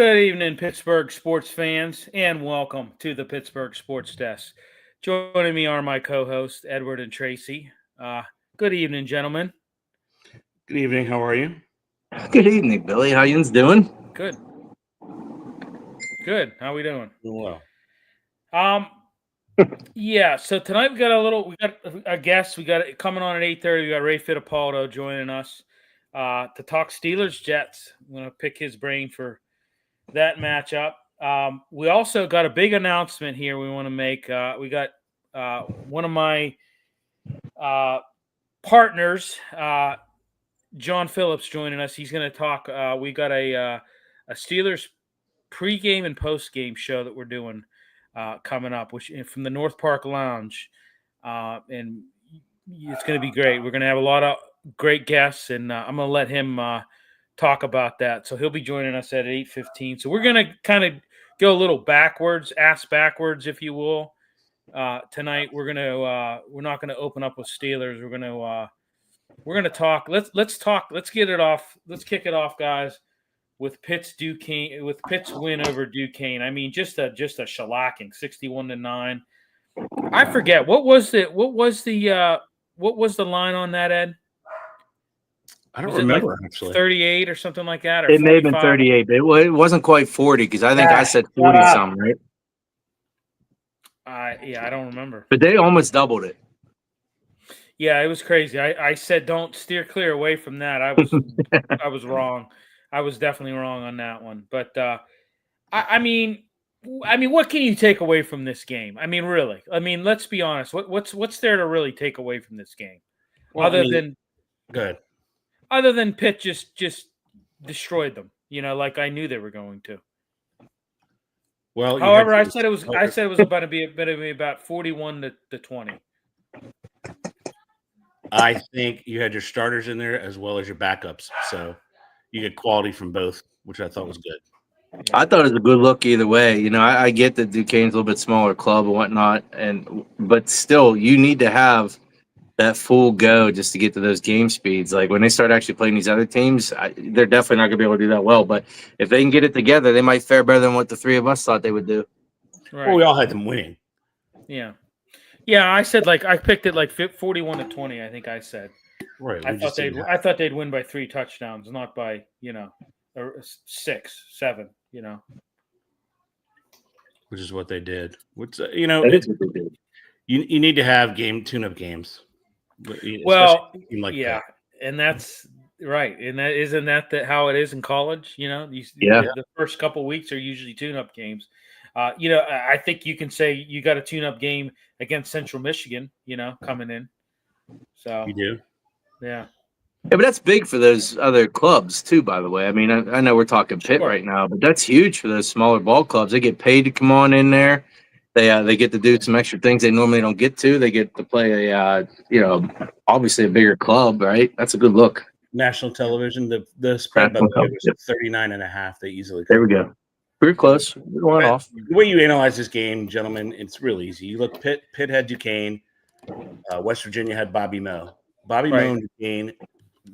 Good evening, Pittsburgh sports fans, and welcome to the Pittsburgh Sports Desk. Joining me are my co-hosts, Edward and Tracy. Good evening, gentlemen. Good evening. How are you? Good evening, Billy. How yous doing? Good. Good. How we doing? Well, Yeah. So tonight we got a guest. We got it coming on at 8:30. We got Ray Fittipaldo joining us to talk Steelers Jets. I'm going to pick his brain for that matchup. We also got a big announcement here we want to make. We got one of my partners, John Phillips, joining us. He's going to talk. We got a Steelers pregame and postgame show that we're doing coming up, which from the North Park Lounge, and it's going to be great. We're going to have a lot of great guests, and I'm going to let him talk about that. So he'll be joining us at 8:15. So we're going to kind of go a little backwards, ass backwards, if you will. Tonight we're not going to open up with Steelers. We're going to talk. Let's talk. Let's get it off. Let's kick it off, guys, with Pitt's win over Duquesne. I mean, just a shellacking, 61-9. I forget what was the line on that, Ed? I don't remember, actually. 38 or something like that? Or It may have been 45? 38, but it wasn't quite 40 because I think I said 40-something, right? Yeah, I don't remember. But they almost doubled it. Yeah, it was crazy. I said don't steer clear away from that. I was wrong. I was definitely wrong on that one. But I mean, what can you take away from this game? I mean, really. I mean, let's be honest. What's there to really take away from this game? Well, Other than Pitt just destroyed them, like I knew they were going to. Well, however, I said it was about to be about 41 to 20. I think you had your starters in there as well as your backups, so you get quality from both, which I thought was good. I thought it was a good look either way. I get that Duquesne's a little bit smaller club and whatnot, but still, you need to have that full go just to get to those game speeds. Like when they start actually playing these other teams, they're definitely not going to be able to do that well. But if they can get it together, they might fare better than what the three of us thought they would do. Right. Well, we all had them winning. Yeah. Yeah, I said I picked it 41 to 20. I think I said. Right. I thought they'd win by 3 touchdowns, not by 6, 7. Which is what they did. That is what they did. You need to have tune-up games. Well, like yeah, that. and that's right. And isn't that how it is in college? The first couple weeks are usually tune-up games. I think you can say you got a tune-up game against Central Michigan, coming in. So you do, yeah. Yeah, but that's big for those other clubs too. By the way, I mean I know we're talking Pitt right now, but that's huge for those smaller ball clubs. They get paid to come on in there. They get to do some extra things they normally don't get to. They get to play obviously a bigger club, right? That's a good look. National television. The spread by the way was 39.5. They easily. There we go. We're close. We're going off. The way you analyze this game, gentlemen, it's real easy. You look, Pitt had Duquesne. West Virginia had Bobby Moe. Bobby Moe and Duquesne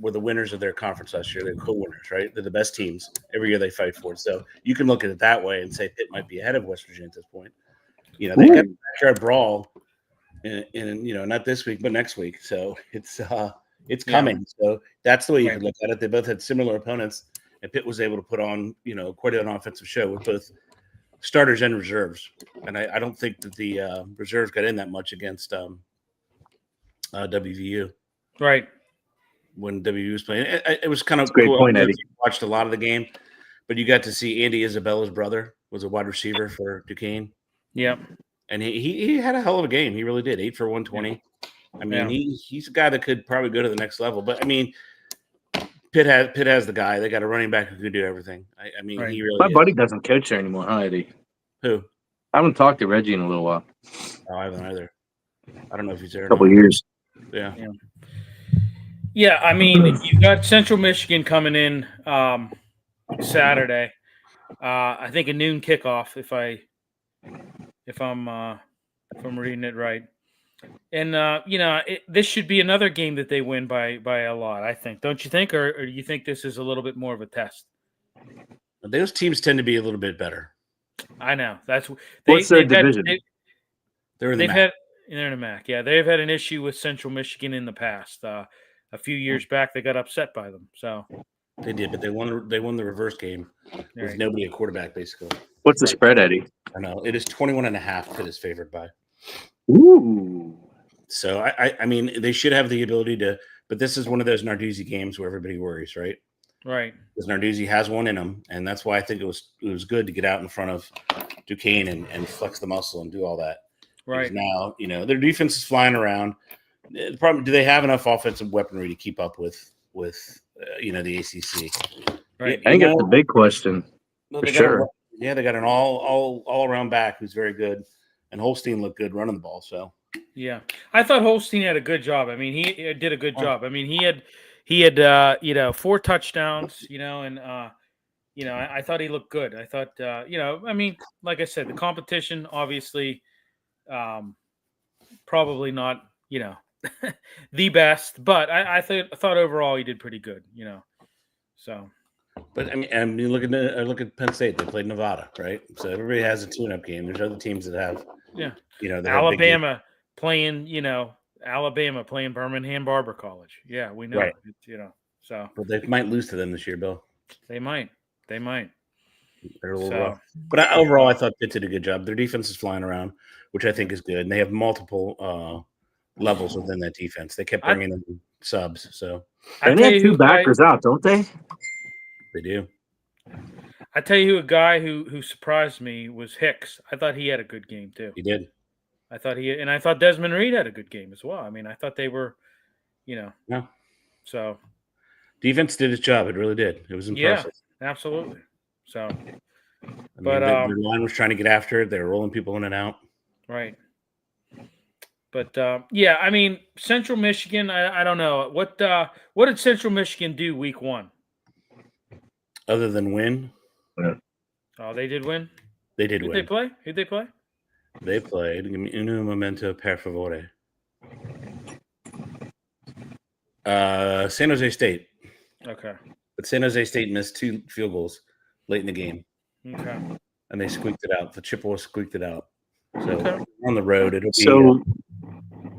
were the winners of their conference last year. They're co-winners, right? They're the best teams. Every year they fight for it. So you can look at it that way and say Pitt might be ahead of West Virginia at this point. They got a backyard brawl in not this week, but next week. So it's coming. So that's the way you can look at it. They both had similar opponents, and Pitt was able to put on, quite an offensive show with both starters and reserves. And I don't think that the reserves got in that much against WVU. Right. When WVU was playing. It was kind of great cool. point, Eddie. Watched a lot of the game, but you got to see Andy Isabella's brother was a wide receiver for Duquesne. Yeah. And he had a hell of a game. He really did. 8 for 120. I mean, he's a guy that could probably go to the next level. But I mean, Pitt has the guy. They got a running back who can do everything. I mean, he really. My buddy doesn't coach there anymore, huh, Eddie? Who? I haven't talked to Reggie in a little while. Oh, I haven't either. I don't know if he's there. A couple years. Yeah. Yeah, I mean, you got Central Michigan coming in Saturday. I think a noon kickoff, if I'm reading it right. And this should be another game that they win by a lot, I think. Don't you think, or do you think this is a little bit more of a test? Those teams tend to be a little bit better. I know. That's What's their division? They're in the MAC. They're in the MAC. Yeah, they've had an issue with Central Michigan in the past. A few years back, they got upset by them. So they did, but they won the reverse game with nobody at quarterback, basically. What's the spread, Eddie? I know it is 21.5. Pitt is favored by. Ooh. So I mean, they should have the ability to, but this is one of those Narduzzi games where everybody worries, right? Right. Because Narduzzi has one in him, and that's why I think it was good to get out in front of Duquesne and flex the muscle and do all that. Right. Because now, their defense is flying around. The problem, do they have enough offensive weaponry to keep up with the ACC? Right. I think that's the big question. For sure. They got an all around back who's very good, and Holstein looked good running the ball. So yeah, I thought Holstein had a good job. I mean, he did a good job. I mean, he had 4 touchdowns. And I thought he looked good. I thought I mean, like I said, the competition obviously probably not the best, but I thought overall he did pretty good. So. But I mean, look at Penn State. They played Nevada, right? So everybody has a tune-up game. There's other teams that have, Alabama playing Birmingham Barber College. Yeah, we know. Right. So. But they might lose to them this year, Bill. They might. They're a little rough. But overall, I thought Pitt did a good job. Their defense is flying around, which I think is good. And they have multiple levels within that defense. They kept bringing in subs. So and they have 2 backers out, don't they? They do. I tell you, a guy who surprised me was Hicks. I thought he had a good game too. He did. I thought Desmond Reed had a good game as well. I mean, I thought they were, Yeah. So defense did its job. It really did. It was impressive. Yeah, absolutely. So, their line was trying to get after it. They were rolling people in and out. Right. But I mean, Central Michigan. I don't know what did Central Michigan do week 1. Other than win. Oh, they did win? They did win. Who'd they play? They played Uno Momento Per Favore. San Jose State. Okay. But San Jose State missed 2 field goals late in the game. Okay. And they squeaked it out. The Chippewa squeaked it out. So on the road, it'll be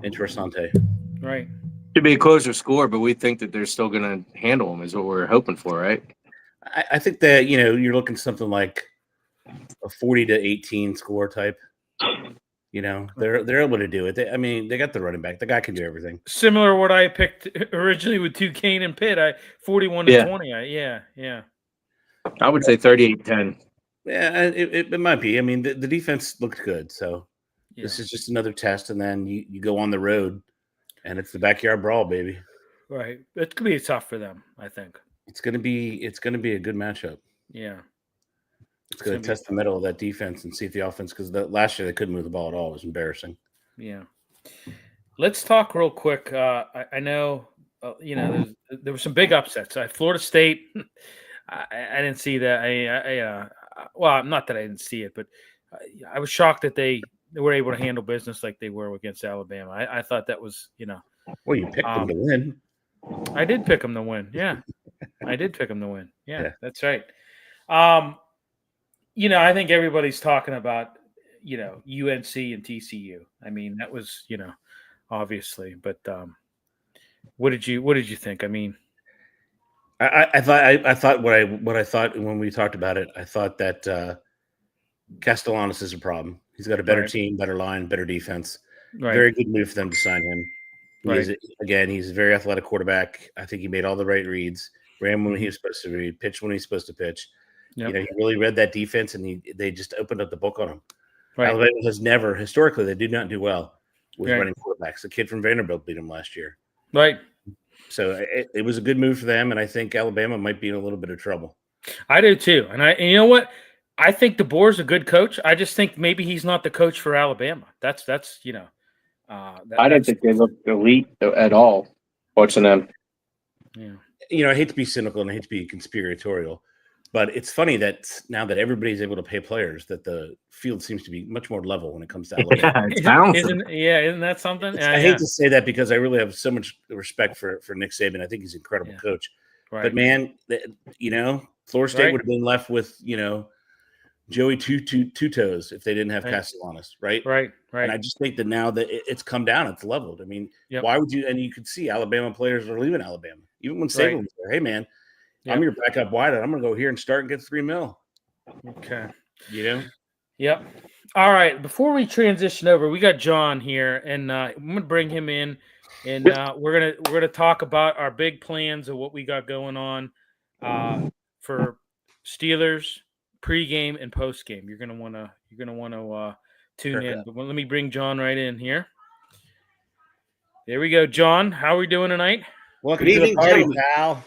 interessante. Right. Should be a closer score, but we think that they're still going to handle them is what we're hoping for, right? I think that, you're looking at something like a 40-18 score type. They're able to do it. They got the running back. The guy can do everything. Similar to what I picked originally with Duquesne and Pitt. 41-20. Yeah. I would say 38-10. Yeah, it might be. I mean, the defense looked good. So this is just another test, and then you go on the road, and it's the backyard brawl, baby. Right. It could be tough for them, I think. It's gonna be a good matchup. Yeah. It's going to test the middle of that defense and see if the offense, because last year they couldn't move the ball at all. It was embarrassing. Yeah. Let's talk real quick. I know, there were some big upsets. Florida State, I didn't see that. Well, not that I didn't see it, but I was shocked that they were able to handle business like they were against Alabama. I thought that was, Well, you picked them to win. I did pick them to win. Yeah. I did pick them to win. Yeah. That's right. I think everybody's talking about, UNC and TCU. I mean, that was, obviously, but what did you think? I mean, I thought what I thought when we talked about it, I thought that Castellanos is a problem. He's got a better team, better line, better defense. Right. Very good move for them to sign him. He's a very athletic quarterback. I think he made all the right reads, ran when he was supposed to read, pitched when he's supposed to pitch. Yep. He really read that defense, and they just opened up the book on him. Right. Alabama has never, historically, they do not do well with running quarterbacks. The kid from Vanderbilt beat him last year. Right. So it was a good move for them, and I think Alabama might be in a little bit of trouble. I do too. And you know what? I think DeBoer's a good coach. I just think maybe he's not the coach for Alabama. That's I didn't think they looked elite at all watching them. Yeah. I hate to be cynical and I hate to be conspiratorial, but it's funny that now that everybody's able to pay players, that the field seems to be much more level when it comes to Alabama. It's balancing. Isn't that something? I hate to say that because I really have so much respect for Nick Saban. I think he's an incredible coach. Right. But man, Florida State Right. would have been left with, Joey two toes if they didn't have Right. Castellanos, right? Right. And I just think that now that it's come down, it's leveled. I mean, Yep. why would you? And you could see Alabama players are leaving Alabama, even when Saban was there. Hey, man, I'm your backup wideout. I'm going to go here and start and get $3 million. Okay. Yep. All right. Before we transition over, we got John here, and I'm gonna bring him in, and we're gonna talk about our big plans of what we got going on for Steelers pregame and postgame. You're gonna wanna tune in. But let me bring John right in here. There we go, John. How are we doing tonight? Welcome to the party, pal.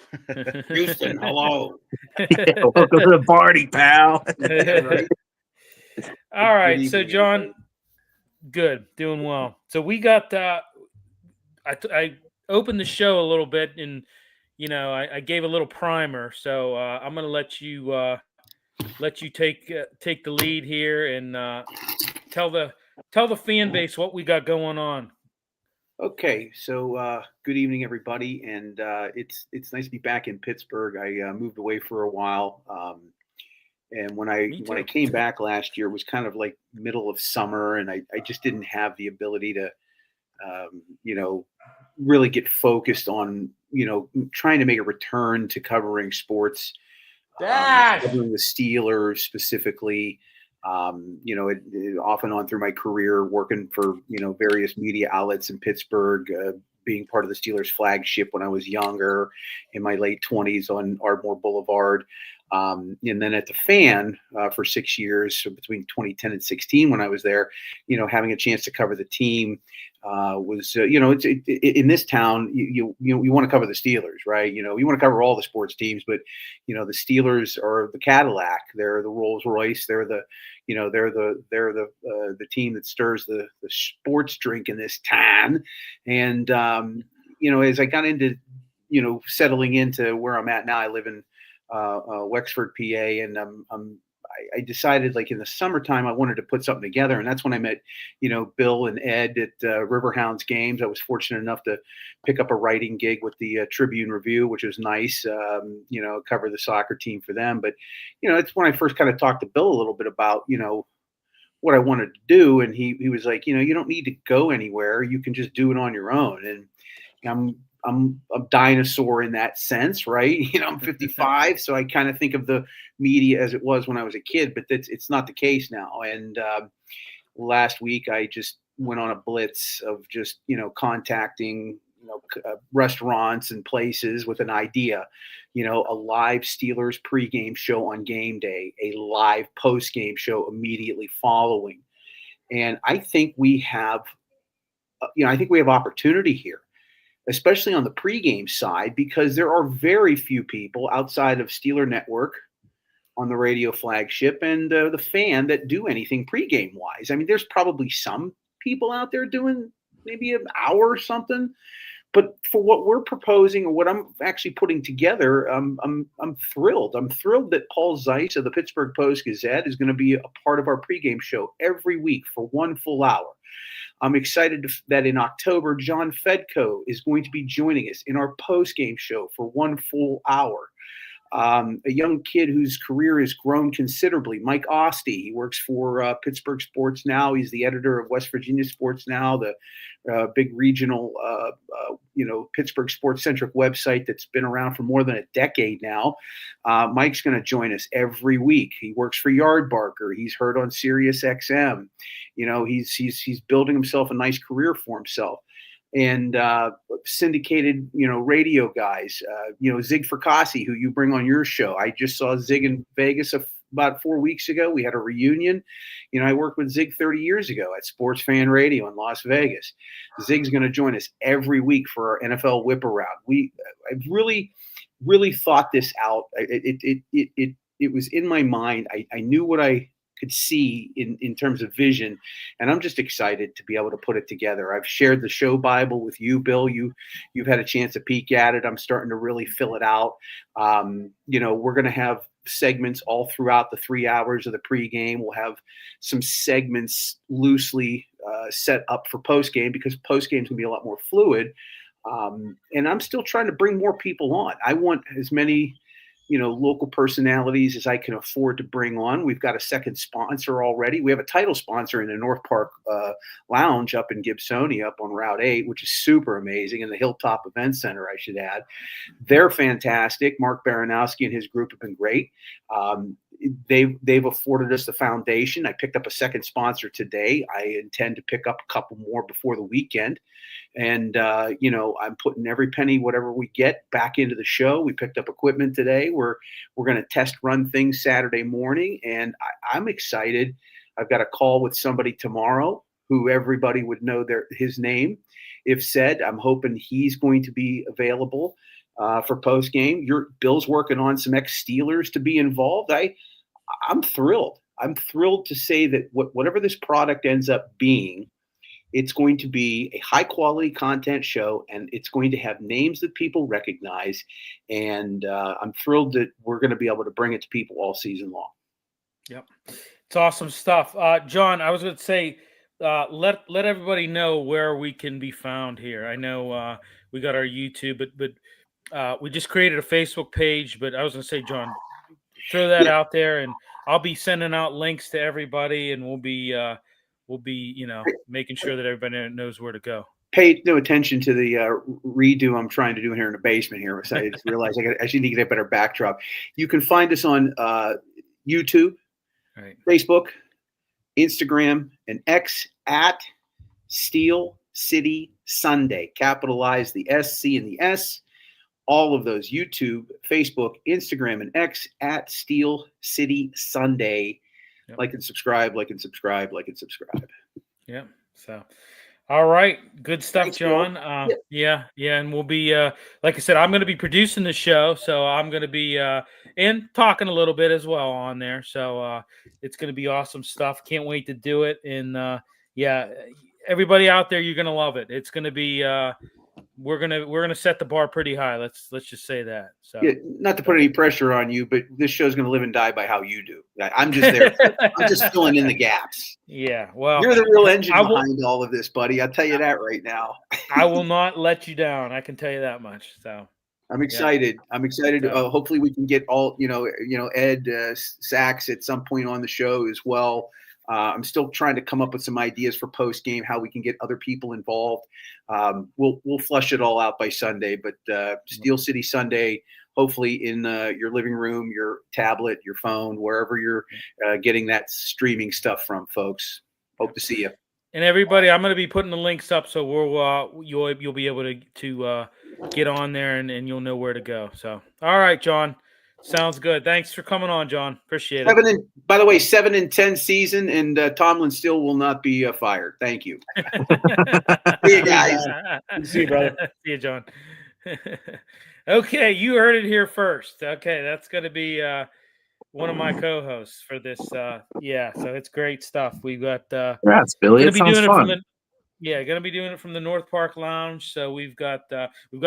Houston, hello. Welcome to the party, pal. All right, so John, good, doing well. So we got I opened the show a little bit, and I gave a little primer. So I'm going to let you take the lead here and tell the fan base what we got going on. Okay, so good evening, everybody, and it's nice to be back in Pittsburgh. I moved away for a while, and when I came back last year, it was kind of like middle of summer, and I just didn't have the ability to, really get focused on, trying to make a return to covering sports, covering the Steelers specifically. Off and on through my career, working for, various media outlets in Pittsburgh, being part of the Steelers flagship when I was younger, in my late 20s on Ardmore Boulevard. And then at the Fan for 6 years, so between 2010 and 16, when I was there, having a chance to cover the team was, it's in this town, you want to cover the Steelers, right? You want to cover all the sports teams, but the Steelers are the Cadillac, they're the Rolls Royce, they're the team that stirs the sports drink in this town. And as I got into settling into where I'm at now, I live in Wexford, PA, and I decided, like, in the summertime, I wanted to put something together, and that's when I met, Bill and Ed at Riverhounds games. I was fortunate enough to pick up a writing gig with the Tribune Review, which was nice, cover the soccer team for them. But, it's when I first kind of talked to Bill a little bit about, what I wanted to do, and he was like, you don't need to go anywhere. You can just do it on your own. And I'm a dinosaur in that sense, right? I'm 55, so I kind of think of the media as it was when I was a kid, but it's not the case now. And last week I just went on a blitz of just, contacting, restaurants and places with an idea, a live Steelers pregame show on game day, a live postgame show immediately following. And I think we have opportunity here, especially on the pregame side, because there are very few people outside of Steeler Network on the radio flagship and the Fan that do anything pregame wise. I mean, there's probably some people out there doing maybe an hour or something, but for what we're proposing or what I'm actually putting together, I'm thrilled. I'm thrilled that Paul Zeiss of the Pittsburgh Post-Gazette is going to be a part of our pregame show every week for 1 full hour. I'm excited that in October, John Fedko is going to be joining us in our post-game show for 1 full hour. A young kid whose career has grown considerably, Mike Ostie. He works for Pittsburgh Sports Now. He's the editor of West Virginia Sports Now, the big regional, Pittsburgh sports-centric website that's been around for more than a decade now. Mike's going to join us every week. He works for Yardbarker. He's heard on Sirius XM. He's building himself a nice career for himself. And syndicated, radio guys, Zig Fracassi, who you bring on your show. I just saw Zig in Vegas about 4 weeks ago. We had a reunion. I worked with Zig 30 years ago at Sports Fan Radio in Las Vegas. Zig's going to join us every week for our NFL whip around. I really, really thought this out. It was in my mind. I knew what I could see in terms of vision, and I'm just excited to be able to put it together. I've shared the show Bible with you, Bill. You've had a chance to peek at it. I'm starting to really fill it out. We're going to have segments all throughout the 3 hours of the pregame. We'll have some segments loosely set up for postgame, because postgame is going to be a lot more fluid. And I'm still trying to bring more people on. I want as many local personalities as I can afford to bring on. We've got a second sponsor already. We have a title sponsor in the North Park Lounge up in Gibsonia, up on Route 8, which is super amazing, and the Hilltop Event Center, I should add. They're fantastic. Mark Baranowski and his group have been great. They've afforded us the foundation. I picked up a second sponsor today. I intend to pick up a couple more before the weekend. And, I'm putting every penny, whatever we get, back into the show. We picked up equipment today. We're going to test run things Saturday morning, and I'm excited. I've got a call with somebody tomorrow who everybody would know his name. If said, I'm hoping he's going to be available for post game. Bill's working on some ex-Steelers to be involved. I'm thrilled. I'm thrilled to say that whatever this product ends up being, it's going to be a high-quality content show, and it's going to have names that people recognize. And I'm thrilled that we're going to be able to bring it to people all season long. Yep, it's awesome stuff, John. I was going to say, let everybody know where we can be found here. I know we got our YouTube, but we just created a Facebook page. But I was going to say, John, throw that out there, and I'll be sending out links to everybody, and we'll be making sure that everybody knows where to go. Pay no attention to the redo I'm trying to do here in the basement here. So I just realized I should need to get a better backdrop. You can find us on YouTube, right, Facebook, Instagram, and X at Steel City Sunday. Capitalize the SC and the S. All of those: YouTube, Facebook, Instagram, and X at Steel City Sunday. Yep. Like and subscribe. Yeah. So, all right. Good stuff, Thanks, John. Yeah. And we'll be, like I said, I'm going to be producing the show. So I'm going to be and talking a little bit as well on there. So it's going to be awesome stuff. Can't wait to do it. And everybody out there, you're going to love it. It's going to be we're gonna set the bar pretty high. Let's just say that. So, not to put any pressure on you, but this show's gonna live and die by how you do. I'm just there. I'm just filling in the gaps. Yeah, well, you're the real engine behind all of this, buddy. I'll tell you that right now. I will not let you down. I can tell you that much. So, I'm excited. Yeah. I'm excited. Hopefully, we can get all Ed Sachs at some point on the show as well. I'm still trying to come up with some ideas for post game, how we can get other people involved. We'll flush it all out by Sunday, but Steel City Sunday, hopefully in your living room, your tablet, your phone, wherever you're getting that streaming stuff from, folks. Hope to see you. And everybody, I'm going to be putting the links up, so you'll be able to get on there and you'll know where to go. So, all right, John. Sounds good. Thanks for coming on, John. Appreciate it. By the way, 7-10 season, and Tomlin still will not be fired. Thank you. See you guys. See you, brother. See you, John. Okay, you heard it here first. Okay, that's going to be one of my co-hosts for this. So it's great stuff. We've got. Congrats, Billy. It sounds fun. Going to be doing it from the North Park Lounge. So we've got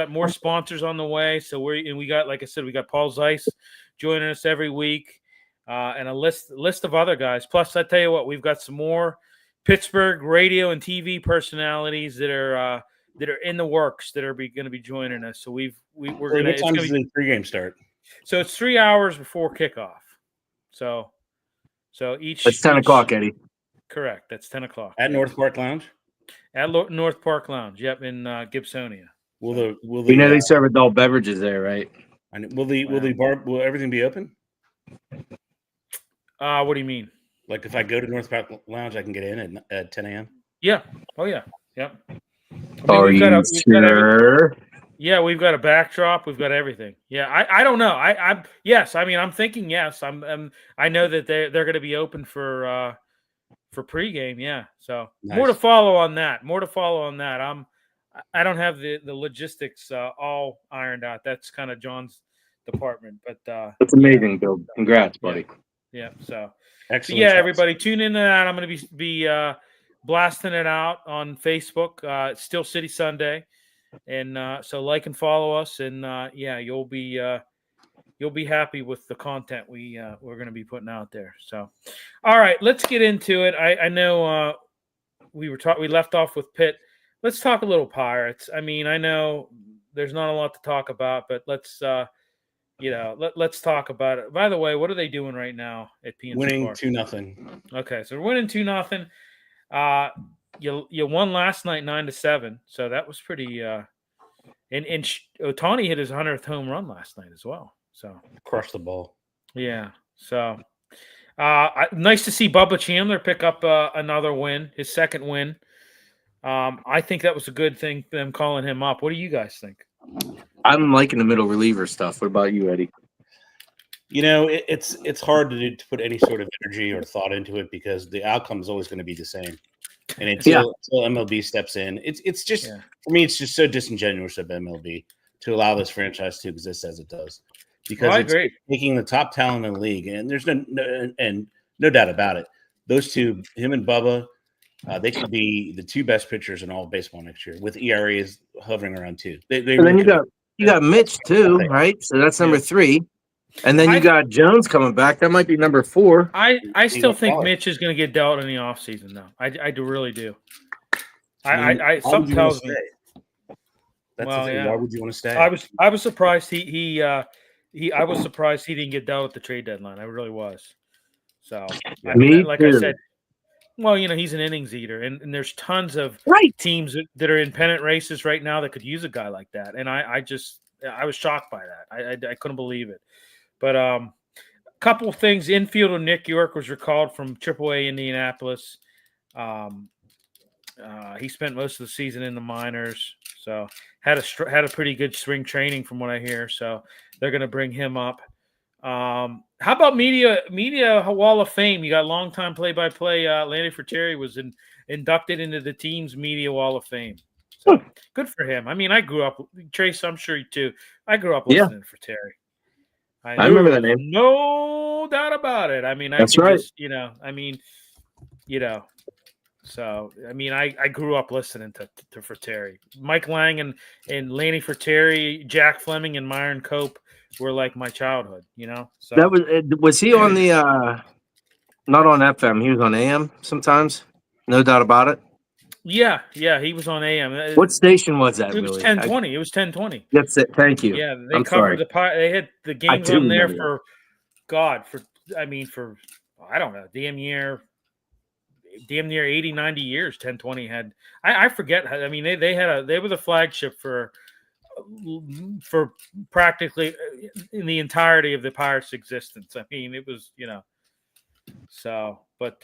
more sponsors on the way. So we got, like I said, we got Paul Zeiss joining us every week, and a list of other guys. Plus, I tell you what, we've got some more Pittsburgh radio and TV personalities that are in the works that are going to be joining us. So we're going to. What time does the pregame start? So it's 3 hours before kickoff. So each. It's 10 o'clock, Eddie. Correct. That's 10 o'clock at North Park Lounge. At North Park Lounge, yep, in Gibsonia. Will they serve adult beverages there, right? And will everything be open? What do you mean? Like if I go to North Park Lounge, I can get in at 10 a.m. Yeah. Oh yeah. Yep. Are you sure? Yeah, we've got a backdrop. We've got everything. Yeah, I don't know. I'm yes. I mean, I'm thinking yes. I know that they're going to be open for pregame, yeah. So nice. More to follow on that. I don't have the logistics all ironed out. That's kind of John's department. But that's amazing, Bill. Congrats, buddy. Yeah. So excellent. Yeah, everybody tune into that. I'm going to be blasting it out on Facebook. It's Steel City Sunday, and so like and follow us, and you'll be happy with the content we're going to be putting out there. So, all right, let's get into it. I know we left off with Pitt. Let's talk a little Pirates. I mean, I know there's not a lot to talk about, but let's let's talk about it. By the way, what are they doing right now at PNC Winning Park? 2-0. Okay, so we're winning 2-0. You won last night 9-7, so that was pretty. And Ohtani hit his 100th home run last night as well. So Crush the ball. yeah, so nice to see Bubba Chandler pick up another win, his second win. I think that was a good thing, them calling him up. What do you guys think? I'm liking the middle reliever stuff. What about you, Eddie? It's hard to put any sort of energy or thought into it because the outcome is always going to be the same. And until MLB steps in, it's just for me, it's just so disingenuous of MLB to allow this franchise to exist as it does. Because it's taking the top talent in the league, and there's no doubt about it. Those two, him and Bubba, they could be the two best pitchers in all of baseball next year, with ERAs hovering around 2. And then you got Mitch too, right? So that's number 3. And then you got Jones coming back. That might be number 4. I still think Mitch is going to get dealt in the offseason, though. I do really do. Something tells me. That's the thing. Why would you want to stay? I was surprised I was surprised he didn't get dealt at the trade deadline. I really was. So, I said, well, he's an innings eater, and there's tons of teams that are in pennant races right now that could use a guy like that. And I was shocked by that. I couldn't believe it. But a couple of things. Infielder Nick York was recalled from AAA Indianapolis. He spent most of the season in the minors, so had a pretty good spring training from what I hear. So they're going to bring him up. How about media Wall of Fame? You got longtime play-by-play. Lanny Fratteri was inducted into the team's media Wall of Fame. So good for him. I mean, I grew up, Trace, I'm sure you too. I grew up listening to Fratteri. I remember that name. No doubt about it. I mean, that's right. So, I grew up listening to Fratteri. Mike Lang and Lanny Fratteri, Jack Fleming, and Myron Cope were like my childhood, So that was he on the not on FM, he was on AM sometimes. No doubt about it. Yeah, he was on AM. What station was that? It was really? 1020. It was 1020. That's it. Thank you. Yeah, they covered they had the games on there for I don't know, damn near 80, 90 years. 1020 had. I forget. I mean, they were the flagship for practically in the entirety of the Pirates' existence. I mean, it was So, but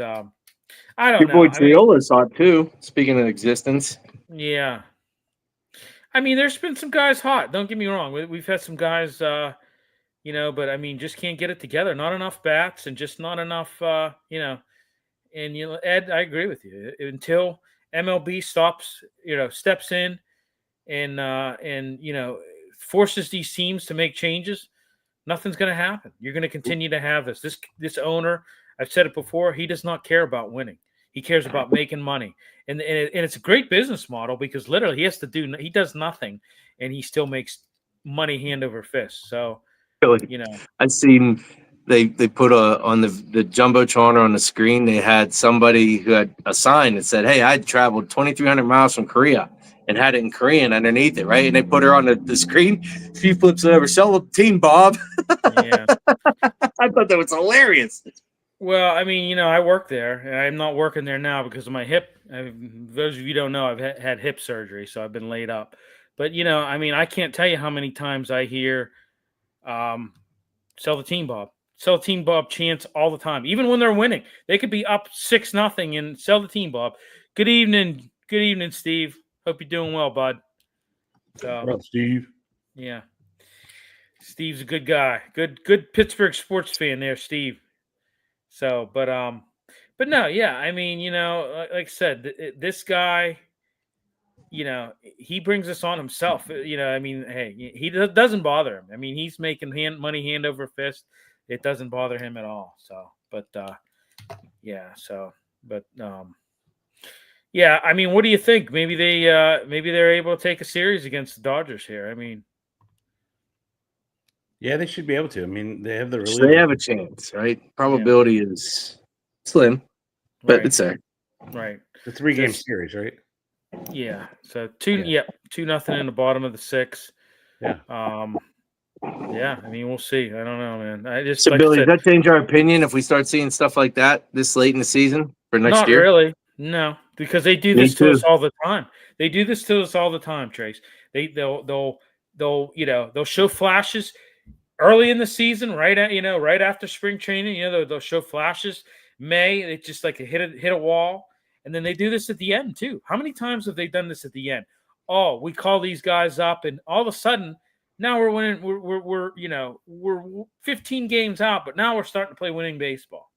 I don't know. Your boy Triolo saw it too. Speaking of existence, yeah. I mean, there's been some guys hot. Don't get me wrong. We've had some guys, but I mean, just can't get it together. Not enough bats, and just not enough, And Ed, I agree with you. Until MLB steps in, and forces these teams to make changes, nothing's going to happen. You're going to continue to have this owner. I've said it before. He does not care about winning. He cares about making money, and it's a great business model because literally he does nothing, and he still makes money hand over fist. So, I've seen they put on the jumbotron on the screen. They had somebody who had a sign that said, "Hey, I traveled 2,300 miles from Korea," and had it in Korean underneath it, right? And they put her on the screen. She flips it over. Sell the team, Bob. Yeah, I thought that was hilarious. Well, I mean, I work there. I'm not working there now because of my hip. Those of you who don't know, I've had hip surgery, so I've been laid up. But, I mean, I can't tell you how many times I hear sell the team, Bob. Sell the team, Bob chants all the time. Even when they're winning. They could be up 6-0 and sell the team, Bob. Good evening, Steve. Hope you're doing well, bud. What up, Steve? Yeah. Steve's a good guy. Good Pittsburgh sports fan there, Steve. So, but no, yeah. I mean, like I said, this guy, he brings us on himself. I mean, hey, he doesn't bother him. I mean, he's making money hand over fist. It doesn't bother him at all. So, but yeah. So, but yeah. I mean, what do you think? Maybe they're able to take a series against the Dodgers here. I mean. Yeah, they should be able to. I mean, they have they have a chance, right? Probability is slim, but it's there. Right. The 3-game series, right? Yeah. So 2-0 in the bottom of the 6th. Yeah. Yeah, I mean, we'll see. I don't know, man. I just So, like I Billy, does said, that change our opinion if we start seeing stuff like that this late in the season for next not year? really. No, because they do Me this to us too. all the time. They do this to us all the time, Trace. They'll they'll show flashes early in the season, right after spring training. They'll show flashes. May it's just like hit a wall, and then they do this at the end too. How many times have they done this at the end? Oh, we call these guys up, and all of a sudden, now we're winning. We're 15 games out, but now we're starting to play winning baseball.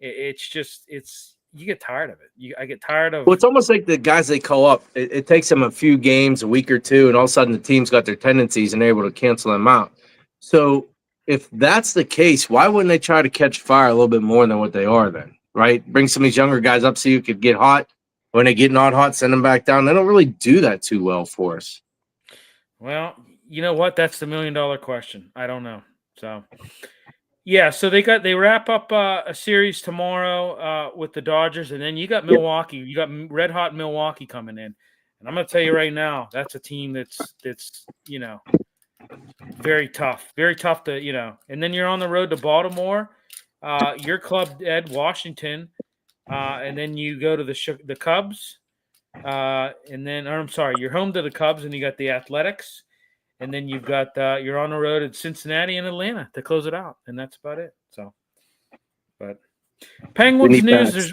It's you get tired of it. I get tired of. Well, it's almost like the guys they call up. It takes them a few games, a week or two, and all of a sudden the team's got their tendencies and they're able to cancel them out. So if that's the case, why wouldn't they try to catch fire a little bit more than what they are then? Right? Bring some of these younger guys up so you could get hot. When they get not hot, send them back down. They don't really do that too well for us. Well, you know what? That's the $1 million question. I don't know. So, yeah. So they wrap up a series tomorrow with the Dodgers, and then you got Milwaukee. You got red hot Milwaukee coming in, and I'm going to tell you right now, that's a team that's very tough to. And then you're on the road to Baltimore, your club, Ed, Washington, and then you go to the Cubs. You're home to the Cubs, and you got the Athletics, and then you've got you're on the road at Cincinnati and Atlanta to close it out, and that's about it. So, but Penguins news,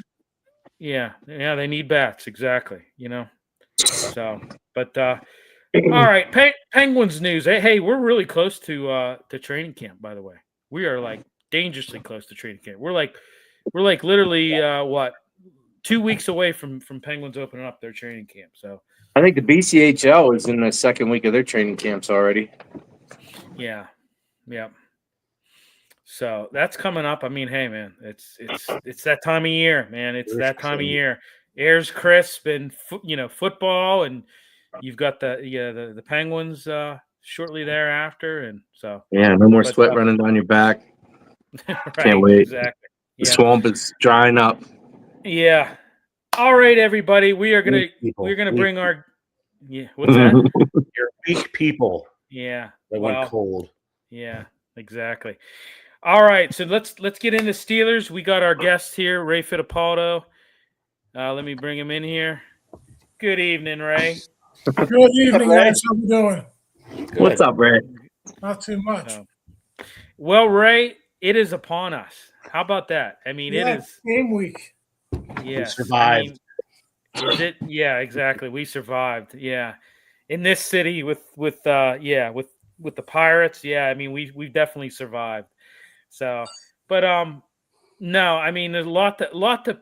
they need bats exactly. So, but all right, Penguins news. Hey, we're really close to training camp. By the way, we are like dangerously close to training camp. We're like literally 2 weeks away from Penguins opening up their training camp. So I think the BCHL is in the second week of their training camps already. Yeah. So that's coming up. I mean, hey, man, it's that time of year, man. It's that time of year. Air's crisp and football, and you've got the Penguins shortly thereafter, and so no more sweat running down your back. Right, can't wait. Exactly. The swamp is drying up. Yeah. All right, everybody. We're gonna bring our What's that? You're weak people. Yeah. They went cold. Yeah. Exactly. All right, so let's get into Steelers. We got our guest here, Ray Fittipaldo. Let me bring him in here. Good evening, Ray. Good evening, guys. How you doing? Good. What's up, Ray? Not too much. Well, Ray, it is upon us. How about that? I mean, it is game week. Yeah, survived. Is it? Yeah, exactly. We survived. Yeah, in this city with the Pirates. Yeah, I mean, we've definitely survived. So, but no, I mean, there's a lot to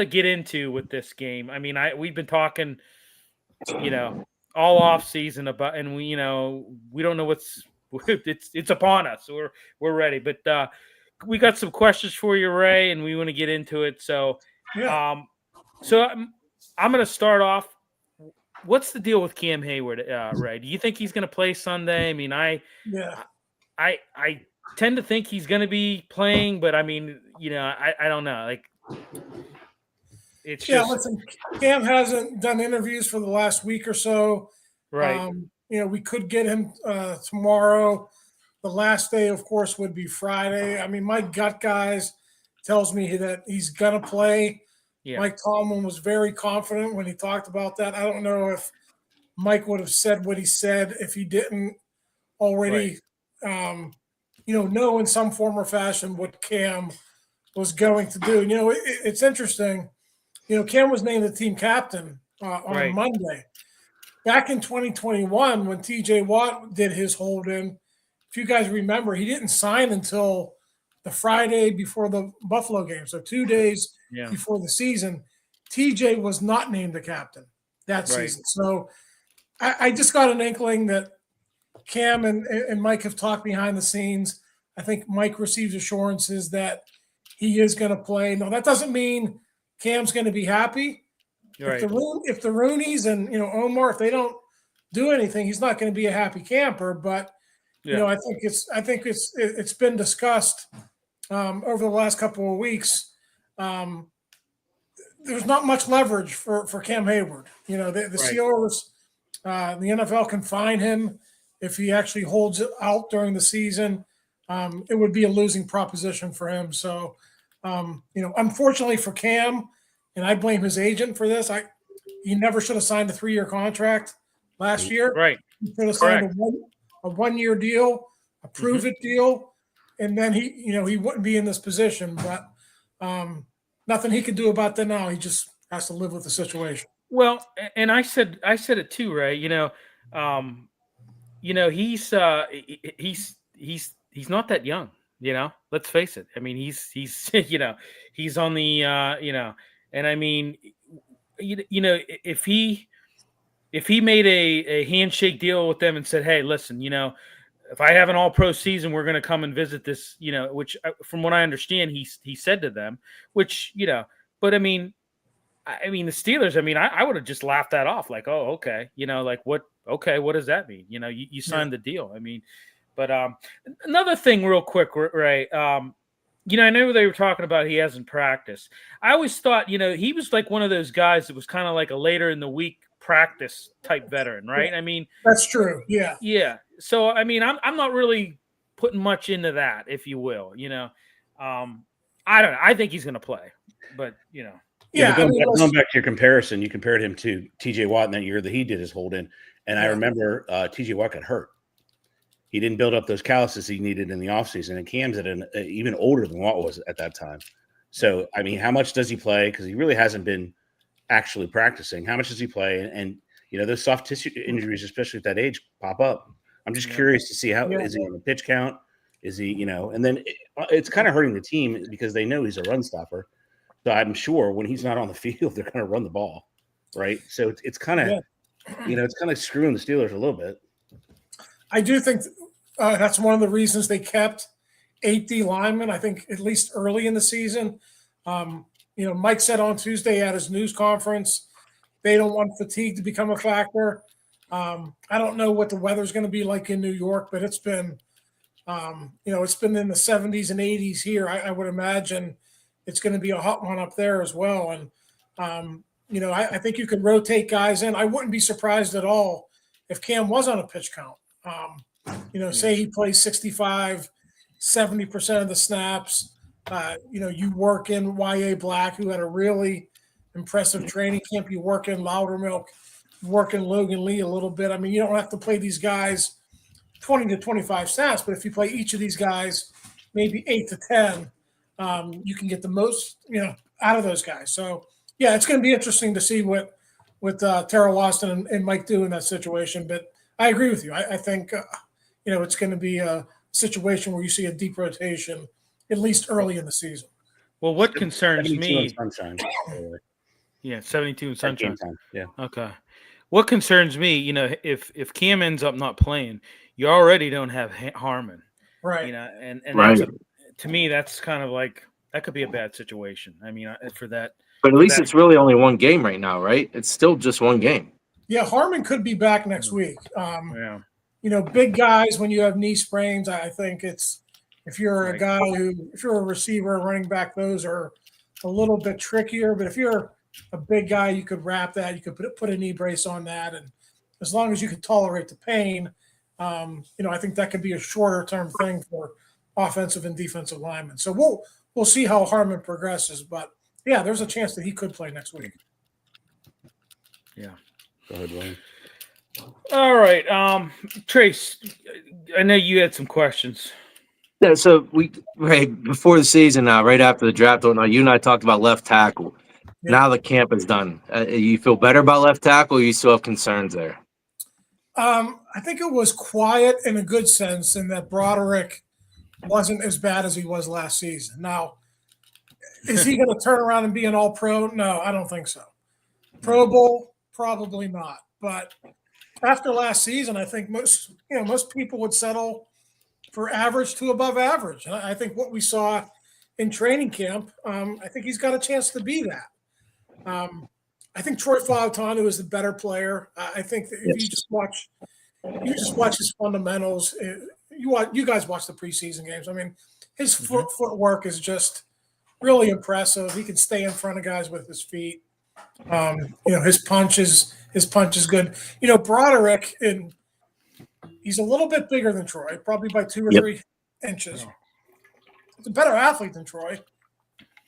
get into with this game. I mean, we've been talking, all off season about, and we don't know it's upon us. So we're ready, but we got some questions for you, Ray, and we want to get into it. So, I'm going to start off. What's the deal with Cam Hayward, Ray? Do you think he's going to play Sunday? I mean, I tend to think he's going to be playing, but I mean, I don't know. Like, it's listen, Cam hasn't done interviews for the last week or so. Right. We could get him tomorrow. The last day, of course, would be Friday. I mean, my gut guys tells me that he's going to play. Yeah. Mike Tomlin was very confident when he talked about that. I don't know if Mike would have said what he said if he didn't already, know in some form or fashion what Cam was going to do. It's interesting. Cam was named the team captain on Monday. Back in 2021, when TJ Watt did his hold-in, if you guys remember, he didn't sign until the Friday before the Buffalo game. So 2 days before the season, TJ was not named the captain that season. So I just got an inkling that Cam and Mike have talked behind the scenes. I think Mike received assurances that he is going to play. Now, that doesn't mean Cam's going to be happy. Right. If the Roonies and Omar, if they don't do anything, he's not going to be a happy camper. But I think it's been discussed over the last couple of weeks. There's not much leverage for Cam Hayward. The Steelers The NFL can fine him if he actually holds it out during the season. It would be a losing proposition for him. So, unfortunately for Cam, and I blame his agent for this, he never should have signed a 3-year contract last year. Right. He should have signed a 1-year deal, a prove-it deal, and then he wouldn't be in this position. But nothing he can do about that now. He just has to live with the situation. Well, and I said it too, Ray. He's not that young. Let's face it. I mean, he's he's on the and I mean, if he made a handshake deal with them and said, hey, listen, if I have an all-pro season, we're going to come and visit this, which from what I understand, he said to them, which, but I mean, the Steelers, I would have just laughed that off. Like, oh, okay. What does that mean? You signed the deal. But another thing real quick, Ray, I know they were talking about he hasn't practiced. I always thought, he was like one of those guys that was kind of like a later in the week practice type veteran, right? That's true. Yeah. Yeah. So, I'm not really putting much into that, if you will, I don't know. I think he's going to play, but, Yeah, going back to your comparison, you compared him to TJ Watt in that year that he did his hold in. And I remember TJ Watt got hurt. He didn't build up those calluses he needed in the offseason. And Cam's at even older than Watt was at that time. So, how much does he play? Because he really hasn't been actually practicing. How much does he play? And those soft tissue injuries, especially at that age, pop up. I'm just curious to see is he on the pitch count? Is he, and then it's kind of hurting the team because they know he's a run stopper. So I'm sure when he's not on the field, they're going to run the ball, right? So it's kind of, it's kind of screwing the Steelers a little bit. I do think that's one of the reasons they kept 8 D linemen, I think, at least early in the season. Mike said on Tuesday at his news conference, they don't want fatigue to become a factor. I don't know what the weather's going to be like in New York, but it's been, it's been in the 70s and 80s here. I would imagine it's going to be a hot one up there as well. And, I think you could rotate guys in. I wouldn't be surprised at all if Cam was on a pitch count. Say he plays 65, 70% of the snaps. You work in Y.A. Black, who had a really impressive training camp. You work in Loudermilk, you work in Logan Lee a little bit. You don't have to play these guys 20 to 25 snaps, but if you play each of these guys maybe 8 to 10, you can get the most, out of those guys. So, yeah, it's going to be interesting to see what Terrell Austin and Mike do in that situation. But I agree with you. I think, it's going to be a situation where you see a deep rotation, at least early in the season. Well, what concerns me – sunshine. Yeah, 72 in sunshine. Yeah. Okay. What concerns me, if Cam ends up not playing, you already don't have Harmon. Right. And right. To me, that's kind of like that could be a bad situation. For that. But at least it's really only one game right now, right? It's still just one game. Yeah, Harmon could be back next week. Big guys, when you have knee sprains, I think it's if you're a guy if you're a receiver, running back, those are a little bit trickier. But if you're a big guy, you could wrap that. You could put a knee brace on that, and as long as you can tolerate the pain, I think that could be a shorter term thing for offensive and defensive linemen. So we'll see how Harmon progresses, but yeah, there's a chance that he could play next week. Yeah. Go ahead, William. All right. Trace, I know you had some questions. Yeah, so before the season, right after the draft, you and I talked about left tackle. Yeah. Now the camp is done. You feel better about left tackle, or you still have concerns there? I think it was quiet in a good sense in that Broderick wasn't as bad as he was last season. Now, is he going to turn around and be an all-pro? No, I don't think so. Pro Bowl? Probably not. But after last season, I think most people would settle for average to above average. And I think what we saw in training camp, I think he's got a chance to be that. I think Troy Fautanu is the better player. I think that if you just watch his fundamentals. You guys watch the preseason games. His footwork is just really impressive. He can stay in front of guys with his feet. His punch is good. Broderick, he's a little bit bigger than Troy, probably by 2 or 3 inches. He's a better athlete than Troy,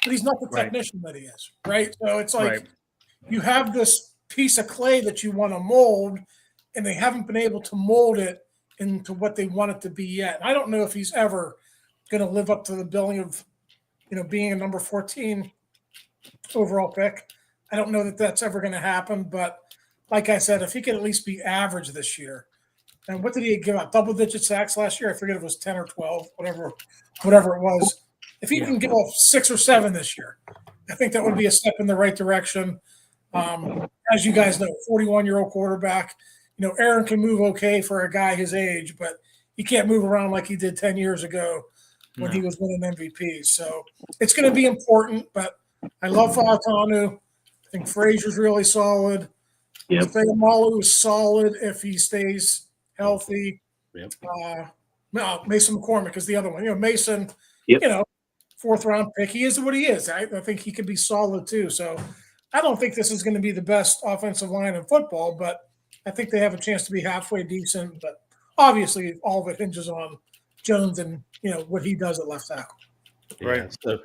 but he's not the technician that he is, right? So it's like you have this piece of clay that you want to mold, and they haven't been able to mold it into what they want it to be yet. I don't know if he's ever going to live up to the billing of, being a number 14 overall pick. I don't know that that's ever going to happen, but like I said, if he could at least be average this year. And what did he give up? Double-digit sacks last year? I forget if it was 10 or 12, whatever it was. If he can give off 6 or 7 this year, I think that would be a step in the right direction. As you guys know, 41-year-old quarterback. Aaron can move okay for a guy his age, but he can't move around like he did 10 years ago when he was winning MVPs. So it's going to be important, but I love Fautanu. I think Frazier's really solid. Malu is solid if he stays healthy. Mason McCormick is the other one. Mason, 4th-round pick. He is what he is. I think he could be solid too. So I don't think this is going to be the best offensive line in football, but I think they have a chance to be halfway decent. But obviously, all of it hinges on Jones and what he does at left tackle. Right. So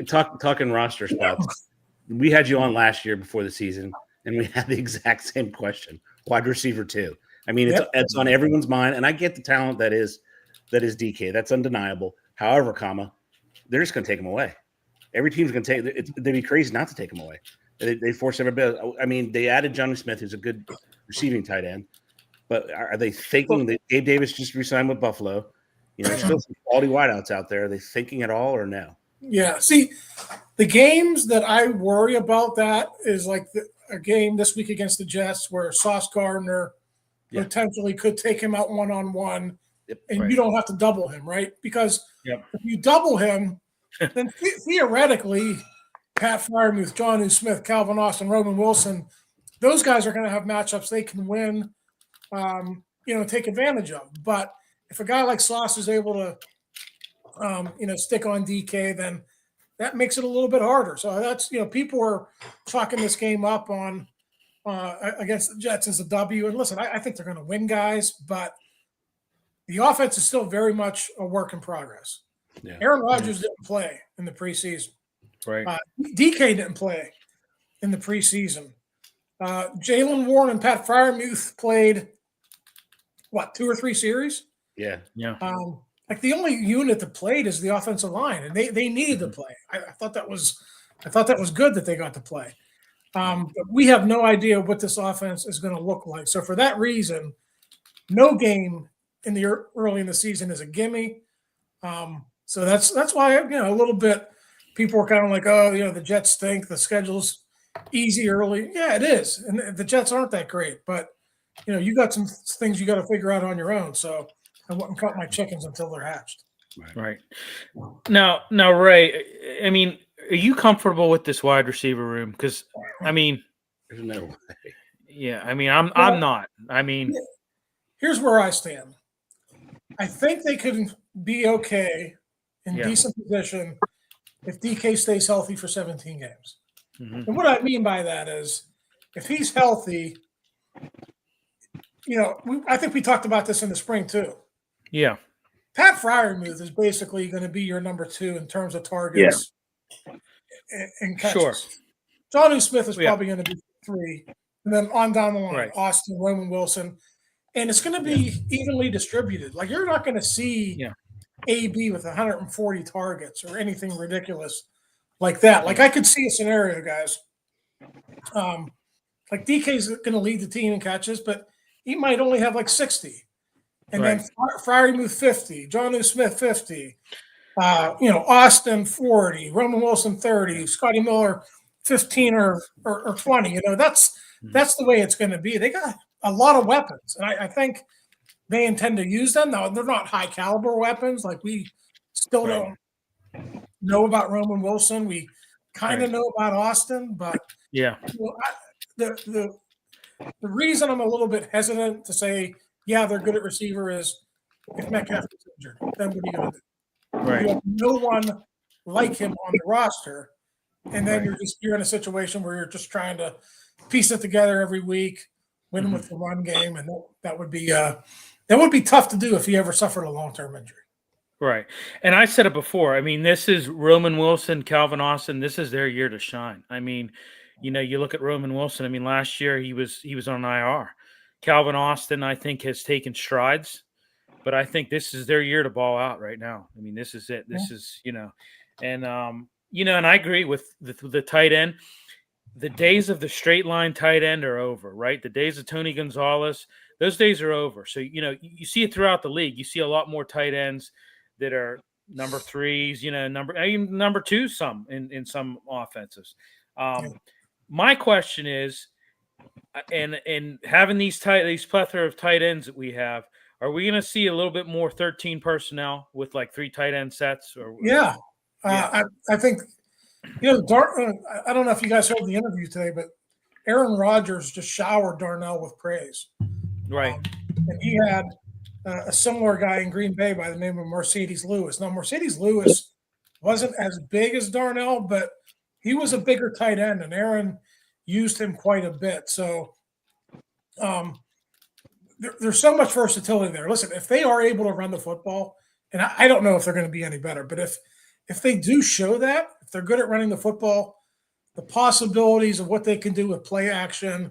talking roster spots, we had you on last year before the season, and we had the exact same question. Wide receiver 2. I mean, it's on everyone's mind, and I get the talent that is DK. That's undeniable. However, they're just going to take him away. Every team's going to take. They'd be crazy not to take him away. They force every bit. I mean, they added Johnny Smith, who's a good receiving tight end, but are they thinking that Gabe Davis just re-signed with Buffalo? There's still some quality wideouts out there. Are they thinking at all or no? Yeah. See, the games that I worry about that is like a game this week against the Jets where Sauce Gardner potentially could take him out one-on-one, and you don't have to double him, right? Because if you double him, then theoretically, Pat Freiermuth, Jonnu Smith, Calvin Austin, Roman Wilson, those guys are going to have matchups they can win, take advantage of. But if a guy like Sauce is able to, stick on DK, then that makes it a little bit harder. So that's, people are chalking this game up on against the Jets as a W. And listen, I think they're going to win, guys, but the offense is still very much a work in progress. Yeah. Aaron Rodgers didn't play in the preseason. Right. DK didn't play in the preseason. Jalen Warren and Pat Freiermuth played, 2 or 3 series? Yeah. Like the only unit that played is the offensive line, and they needed to play. I thought that was good that they got to play. But we have no idea what this offense is going to look like. So for that reason, no game early in the season is a gimme. So that's why a little bit people are kind of like, the Jets stink. The schedule's easy early. Yeah, it is, and the Jets aren't that great. But you got some things you got to figure out on your own. So I wouldn't count my chickens until they're hatched. Right. Now, Ray, I mean, are you comfortable with this wide receiver room? Because, I mean, there's no way. Yeah, I mean, I'm not. I mean, here's where I stand. I think they could be okay in decent position if DK stays healthy for 17 games. Mm-hmm. And what I mean by that is if he's healthy, I think we talked about this in the spring too. Yeah. Pat Freiermuth is basically going to be your number 2 in terms of targets and catches. Sure. Jonnu Smith is probably going to be 3. And then on down the line, Austin, Roman Wilson. And it's going to be evenly distributed. Like, you're not going to see AB with 140 targets or anything ridiculous like that. Like, I could see a scenario, guys. Like, DK's going to lead the team in catches, but he might only have like 60. And then Freiermuth 50, Jonnu Smith 50, Austin 40, Roman Wilson 30, Scotty Miller 15 or 20. That's the way it's going to be. They got a lot of weapons, and I think they intend to use them. Now, they're not high caliber weapons. Like, we still don't know about Roman Wilson. We kind of know about Austin, but the reason I'm a little bit hesitant to say, they're good at receiver is if Metcalf is injured, then what are you going to do? Right. You have no one like him on the roster. and then you're in a situation where you're just trying to piece it together every week, win with the run game, and that would be tough to do if he ever suffered a long-term injury. Right. And I said it before. I mean, this is Roman Wilson, Calvin Austin. This is their year to shine. I mean, you look at Roman Wilson. I mean, last year he was on IR. Calvin Austin, I think, has taken strides, but I think this is their year to ball out right now. I mean, this is it. This is, and and I agree with the tight end. The days of the straight line tight end are over, right? The days of Tony Gonzalez, those days are over. So, you see it throughout the league. You see a lot more tight ends that are number threes, number two, some in some offenses. My question is, and having these plethora of tight ends that we have, are we going to see a little bit more 13 personnel with like 3 tight end sets? I think, I don't know if you guys heard the interview today, but Aaron Rodgers just showered Darnell with praise. Right. And he had a similar guy in Green Bay by the name of Mercedes Lewis. Now, Mercedes Lewis wasn't as big as Darnell, but he was a bigger tight end, and Aaron used him quite a bit. So there's so much versatility there. Listen, if they are able to run the football, and I don't know if they're going to be any better, but if they do show that, if they're good at running the football, the possibilities of what they can do with play action,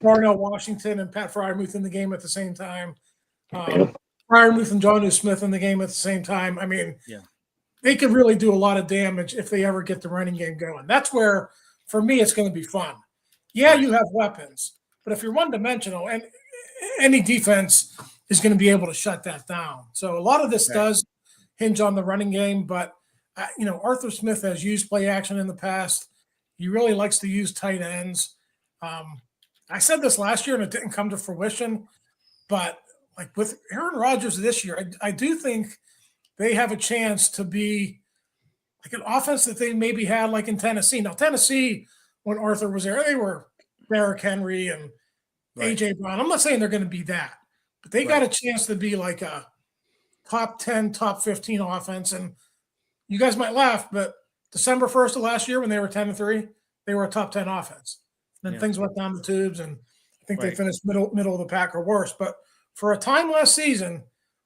Darnell Washington and Pat Fryermuth in the game at the same time, Fryermuth and Jonnu Smith in the game at the same time. I mean, they could really do a lot of damage if they ever get the running game going. That's where, for me, it's going to be fun. Yeah, you have weapons, but if you're one-dimensional, and any defense is going to be able to shut that down. So a lot of this does hinge on the running game, but Arthur Smith has used play action in the past. He really likes to use tight ends. I said this last year and it didn't come to fruition, but like with Aaron Rodgers this year, I do think they have a chance to be like an offense that they maybe had like in Tennessee. Now, Tennessee, when Arthur was there, they were Derrick Henry and A.J. Brown. I'm not saying they're going to be that, but they got a chance to be like a top 10, top 15 offense. And you guys might laugh, but December 1st of last year when they were 10-3, they were a top 10 offense. Then things went down the tubes, and I think they finished middle of the pack or worse. But for a time last season,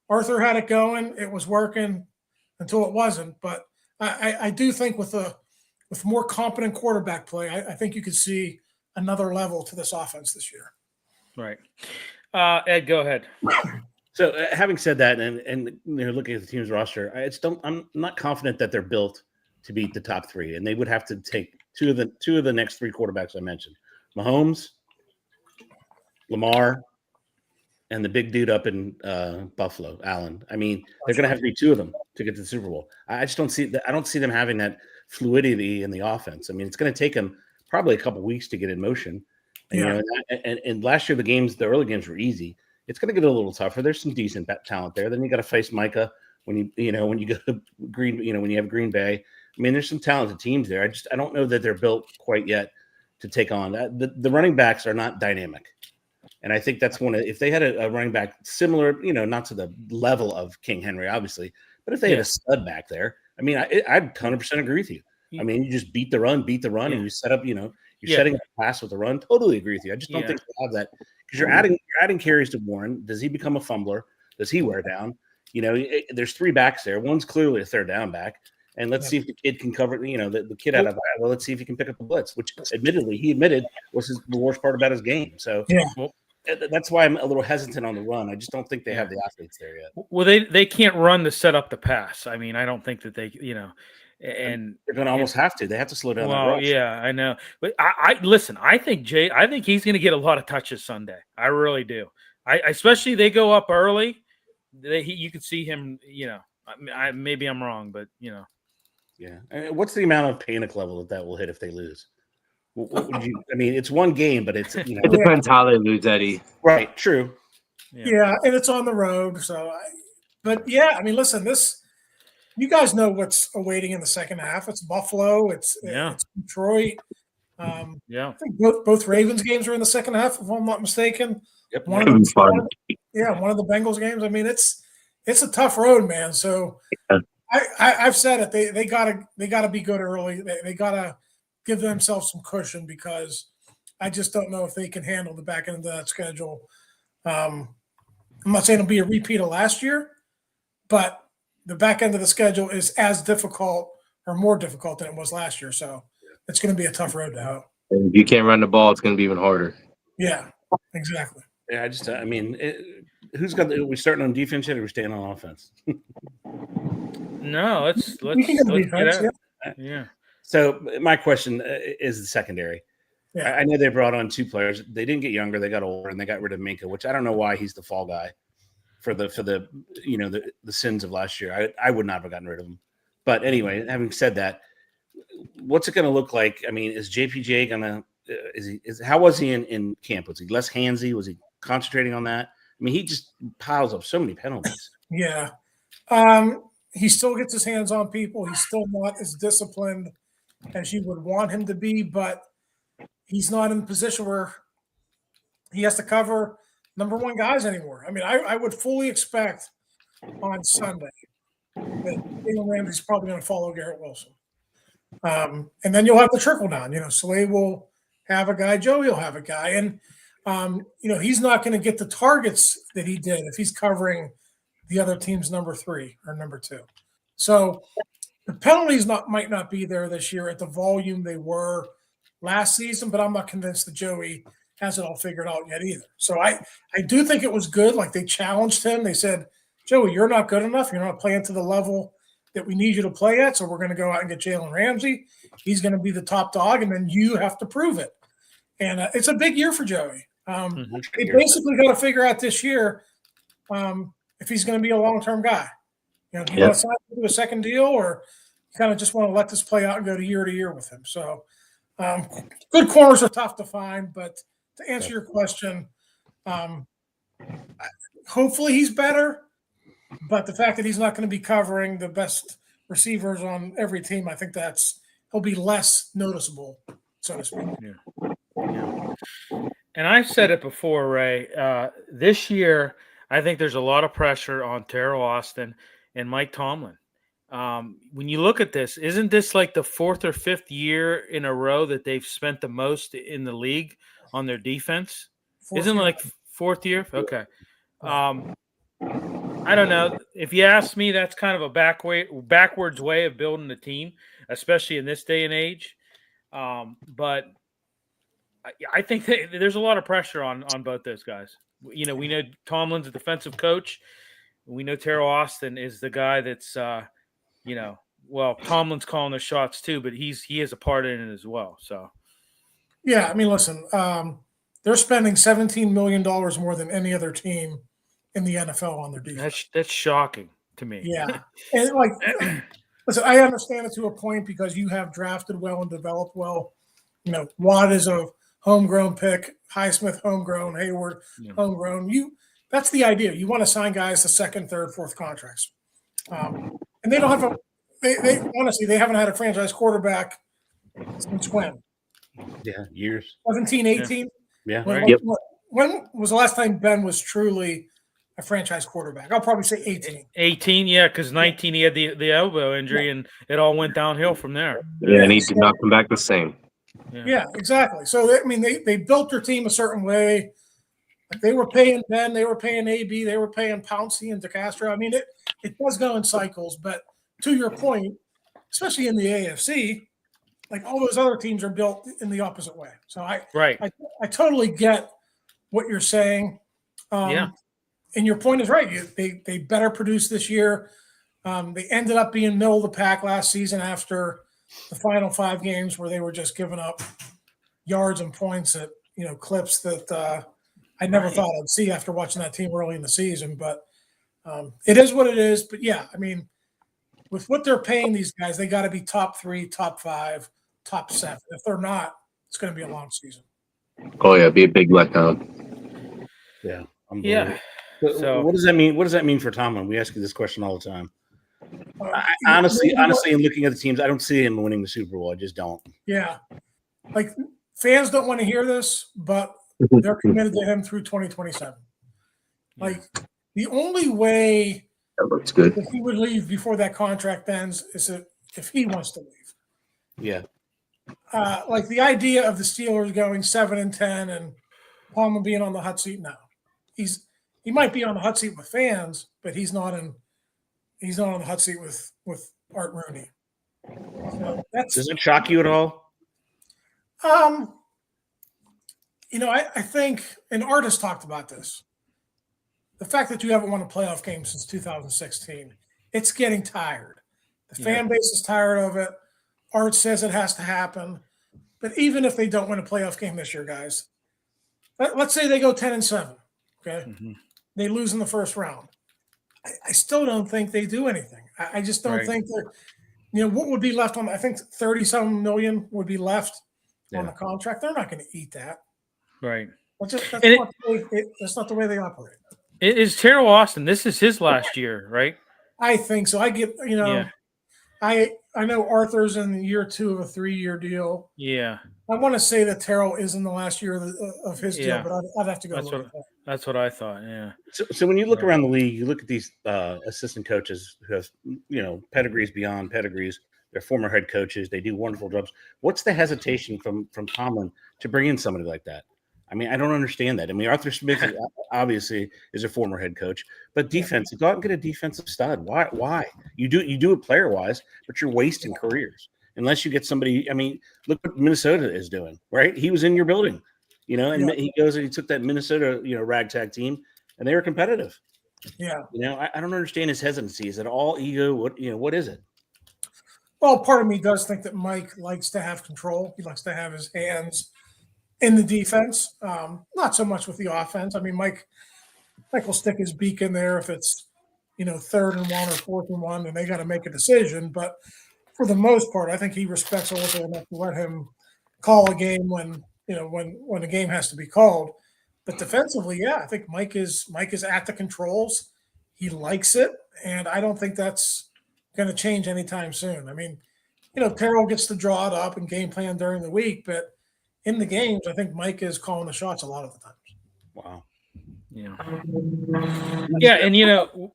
Arthur had it going. It was working until it wasn't. But I do think with more competent quarterback play, I think you could see another level to this offense this year. Right. Ed, go ahead. So having said that, and looking at the team's roster, I'm not confident that they're built to beat the top 3, and they would have to take two of the next 3 quarterbacks I mentioned: Mahomes, Lamar, and the big dude up in Buffalo, Allen. I mean, they're going to have to be 2 of them to get to the Super Bowl. I just don't see that. I don't see them having that fluidity in the offense. I mean, it's going to take them probably a couple weeks to get in motion. And, and last year the early games were easy. It's going to get a little tougher. There's some decent talent there. Then you got to face Micah when you go to Green. When you have Green Bay. I mean, there's some talented teams there. I don't know that they're built quite yet to take on that. The running backs are not dynamic, and I think that's if they had a running back similar, not to the level of King Henry, obviously, but if they had a stud back there, I mean, I'd 100% agree with you. I mean, you just beat the run, and you set up, you're setting up a pass with the run. Totally agree with you. I just don't think they have that because you're adding carries to Warren. Does he become a fumbler? Does he wear down? There's 3 backs there. One's clearly a third down back. And let's see if the kid can cover, the kid out of Iowa. Let's see if he can pick up the blitz, which admittedly he admitted was the worst part about his game. So that's why I'm a little hesitant on the run. I just don't think they have the athletes there yet. Well, they can't run to set up the pass. I mean, I don't think that they, and they're going to almost have to. They have to slow down. Well, I know. But I listen. I think he's going to get a lot of touches Sunday. I really do. Especially they go up early. You could see him. Maybe I'm wrong, but Yeah. What's the amount of panic level that will hit if they lose? What would you? I mean, it's one game, but it's it depends how they lose, Eddie. Right. True. Yeah, and it's on the road. So, I mean, listen, you guys know what's awaiting in the second half. It's Buffalo. It's Detroit. I think both Ravens games are in the second half, if I'm not mistaken. Yep. One of the Bengals games. I mean, it's a tough road, man. So I've said it. They gotta be good early. They gotta give themselves some cushion because I just don't know if they can handle the back end of that schedule. I'm not saying it'll be a repeat of last year, but the back end of the schedule is as difficult or more difficult than it was last year. So it's going to be a tough road to hoe. And if you can't run the ball, it's going to be even harder. Yeah, exactly. Yeah, who's got we starting on defense yet, or we staying on offense? No, let's defense, get out. Yeah. So my question is the secondary. Yeah. I know they brought on 2 players. They didn't get younger; they got older, and they got rid of Minka, which I don't know why he's the fall guy for the sins of last year. I would not have gotten rid of him. But anyway, having said that, what's it going to look like? I mean, is JPJ going to how was he in camp? Was he less handsy? Was he concentrating on that? I mean, he just piles up so many penalties. Yeah. He still gets his hands on people. He's still not as disciplined as you would want him to be, but he's not in a position where he has to cover number 1 guys anymore. I mean, I would fully expect on Sunday that Jalen Ramsey's probably going to follow Garrett Wilson. And then you'll have the trickle down. Slay will have a guy, Joey will have a guy. And, he's not going to get the targets that he did if he's covering the other team's number 3 or number 2. So the penalties might not be there this year at the volume they were last season, but I'm not convinced that Joey has it all figured out yet either. So I do think it was good. Like they challenged him. They said, Joey, you're not good enough. You're not playing to the level that we need you to play at. So we're going to go out and get Jalen Ramsey. He's going to be the top dog, and then you have to prove it. And it's a big year for Joey. They basically got to figure out this year if he's going to be a long-term guy. Do you want to sign him to a second deal, or you kind of just want to let this play out and go to year with him? So good corners are tough to find, but to answer your question, hopefully he's better. But the fact that he's not going to be covering the best receivers on every team, I think he'll be less noticeable, so to speak. Yeah. And I've said it before, Ray. This year, I think there's a lot of pressure on Terrell Austin and Mike Tomlin. When you look at this, isn't this like the 4th or 5th year in a row that they've spent the most in the league on their defense? Isn't it like 4th year? Okay. I don't know. If you ask me, that's kind of a backwards way of building a team, especially in this day and age. But I think there's a lot of pressure on both those guys. We know Tomlin's a defensive coach. We know Terrell Austin is the guy that's, Tomlin's calling the shots too, but he has a part in it as well. So, yeah, I mean, listen, they're spending $17 million more than any other team in the NFL on their defense. That's shocking to me. Yeah. And listen, I understand it to a point because you have drafted well and developed well. Watt is a homegrown pick, Highsmith homegrown, Hayward homegrown. That's the idea. You want to sign guys to 2nd, 3rd, 4th contracts. And they don't have they honestly, they haven't had a franchise quarterback since when? Yeah, years. 17, 18? Yeah. When was the last time Ben was truly a franchise quarterback? I'll probably say 18. 18, yeah, because 19 he had the elbow injury, and it all went downhill from there. Yeah, and he did not come back the same. Yeah, exactly. So, I mean, they built their team a certain way. They were paying Ben, they were paying AB, they were paying Pouncey and DeCastro. I mean, it does go in cycles. But to your point, especially in the AFC, like all those other teams are built in the opposite way. So I totally get what you're saying. And your point is right. They better produce this year. They ended up being middle of the pack last season after the final 5 games where they were just giving up yards and points at clips that I never thought I'd see after watching that team early in the season. But it is what it is. But yeah, I mean, with what they're paying these guys, they got to be top 3, top 5, top 7. If they're not, it's going to be a long season. Oh yeah, be a big letdown. Yeah. Yeah. So what does that mean? What does that mean for Tomlin? We ask you this question all the time. Honestly, in looking at the teams, I don't see him winning the Super Bowl. I just don't. Yeah. Like fans don't want to hear this, but they're committed to him through 2027. Like the only way That looks good. If he would leave before that contract ends, is if he wants to leave. Yeah. Like the idea of the Steelers going 7-10 and Palmer being on the hot seat now. He might be on the hot seat with fans, but he's not on the hot seat with Art Rooney. So does it shock you at all? I think, and Art has talked about this. The fact that you haven't won a playoff game since 2016, it's getting tired. The fan base is tired of it. Art says it has to happen. But even if they don't win a playoff game this year, guys, let's say they go 10-7, okay? Mm-hmm. They lose in the first round. I still don't think they do anything. I just don't think that, what would be left on, I think 30-something million would be left on the contract. They're not going to eat that. Right. That's not the way they operate. It is Terrell Austin. This is his last year, right? I think so. I get, I know Arthur's in year 2 of a 3-year deal. Yeah. I want to say that Terrell is in the last year of his deal, but I'd have to go. That's what I thought. Yeah. So when you look around the league, you look at these assistant coaches who have, pedigrees beyond pedigrees. They're former head coaches. They do wonderful jobs. What's the hesitation from Tomlin to bring in somebody like that? I mean, I don't understand that. I mean, Arthur Smith obviously is a former head coach, but defense, go out and get a defensive stud. Why? You do it player wise, but you're wasting careers unless you get somebody. I mean, look what Minnesota is doing, right? He was in your building, he goes and he took that Minnesota, ragtag team, and they were competitive. Yeah. I don't understand his hesitancy. Is it all ego? What is it? Well, part of me does think that Mike likes to have control. He likes to have his hands in the defense, not so much with the offense. I mean, Mike will stick his beak in there if it's, 3rd and 1 or 4th and 1, and they got to make a decision. But for the most part, I think he respects Arthur enough to let him call a game when a game has to be called. But defensively, I think Mike is at the controls. He likes it, and I don't think that's going to change anytime soon. I mean, Terrell gets to draw it up and game plan during the week, but in the games, I think Mike is calling the shots a lot of the times. Wow. Yeah. Yeah, and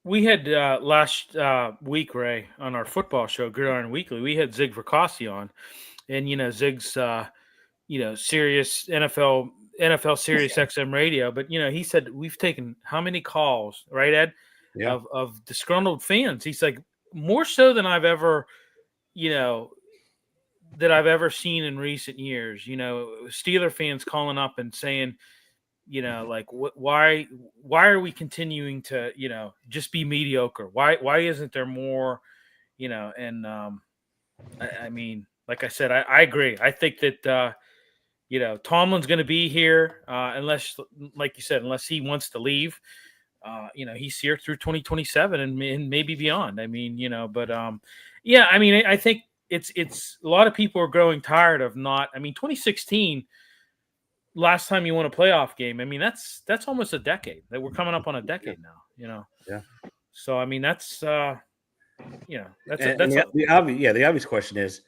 we had last week, Ray, on our football show, Gridiron Weekly, we had Zig Verkossi on, and Zig's serious NFL Sirius XM radio, but he said we've taken how many calls, right, Ed? Yeah. Of disgruntled fans. He's like, more so than I've ever, seen in recent years. Steeler fans calling up and saying, why are we continuing to, just be mediocre? Why isn't there more, and I mean, like I said, I agree. I think that, Tomlin's going to be here unless, like you said, unless he wants to leave. He's here through 2027 and maybe beyond. I mean, but I mean, I think it's a lot of people are growing tired of 2016, last time you won a playoff game. I mean, that's almost a decade. That we're coming up on a decade now, Yeah. So, I mean, that's, the obvious question is,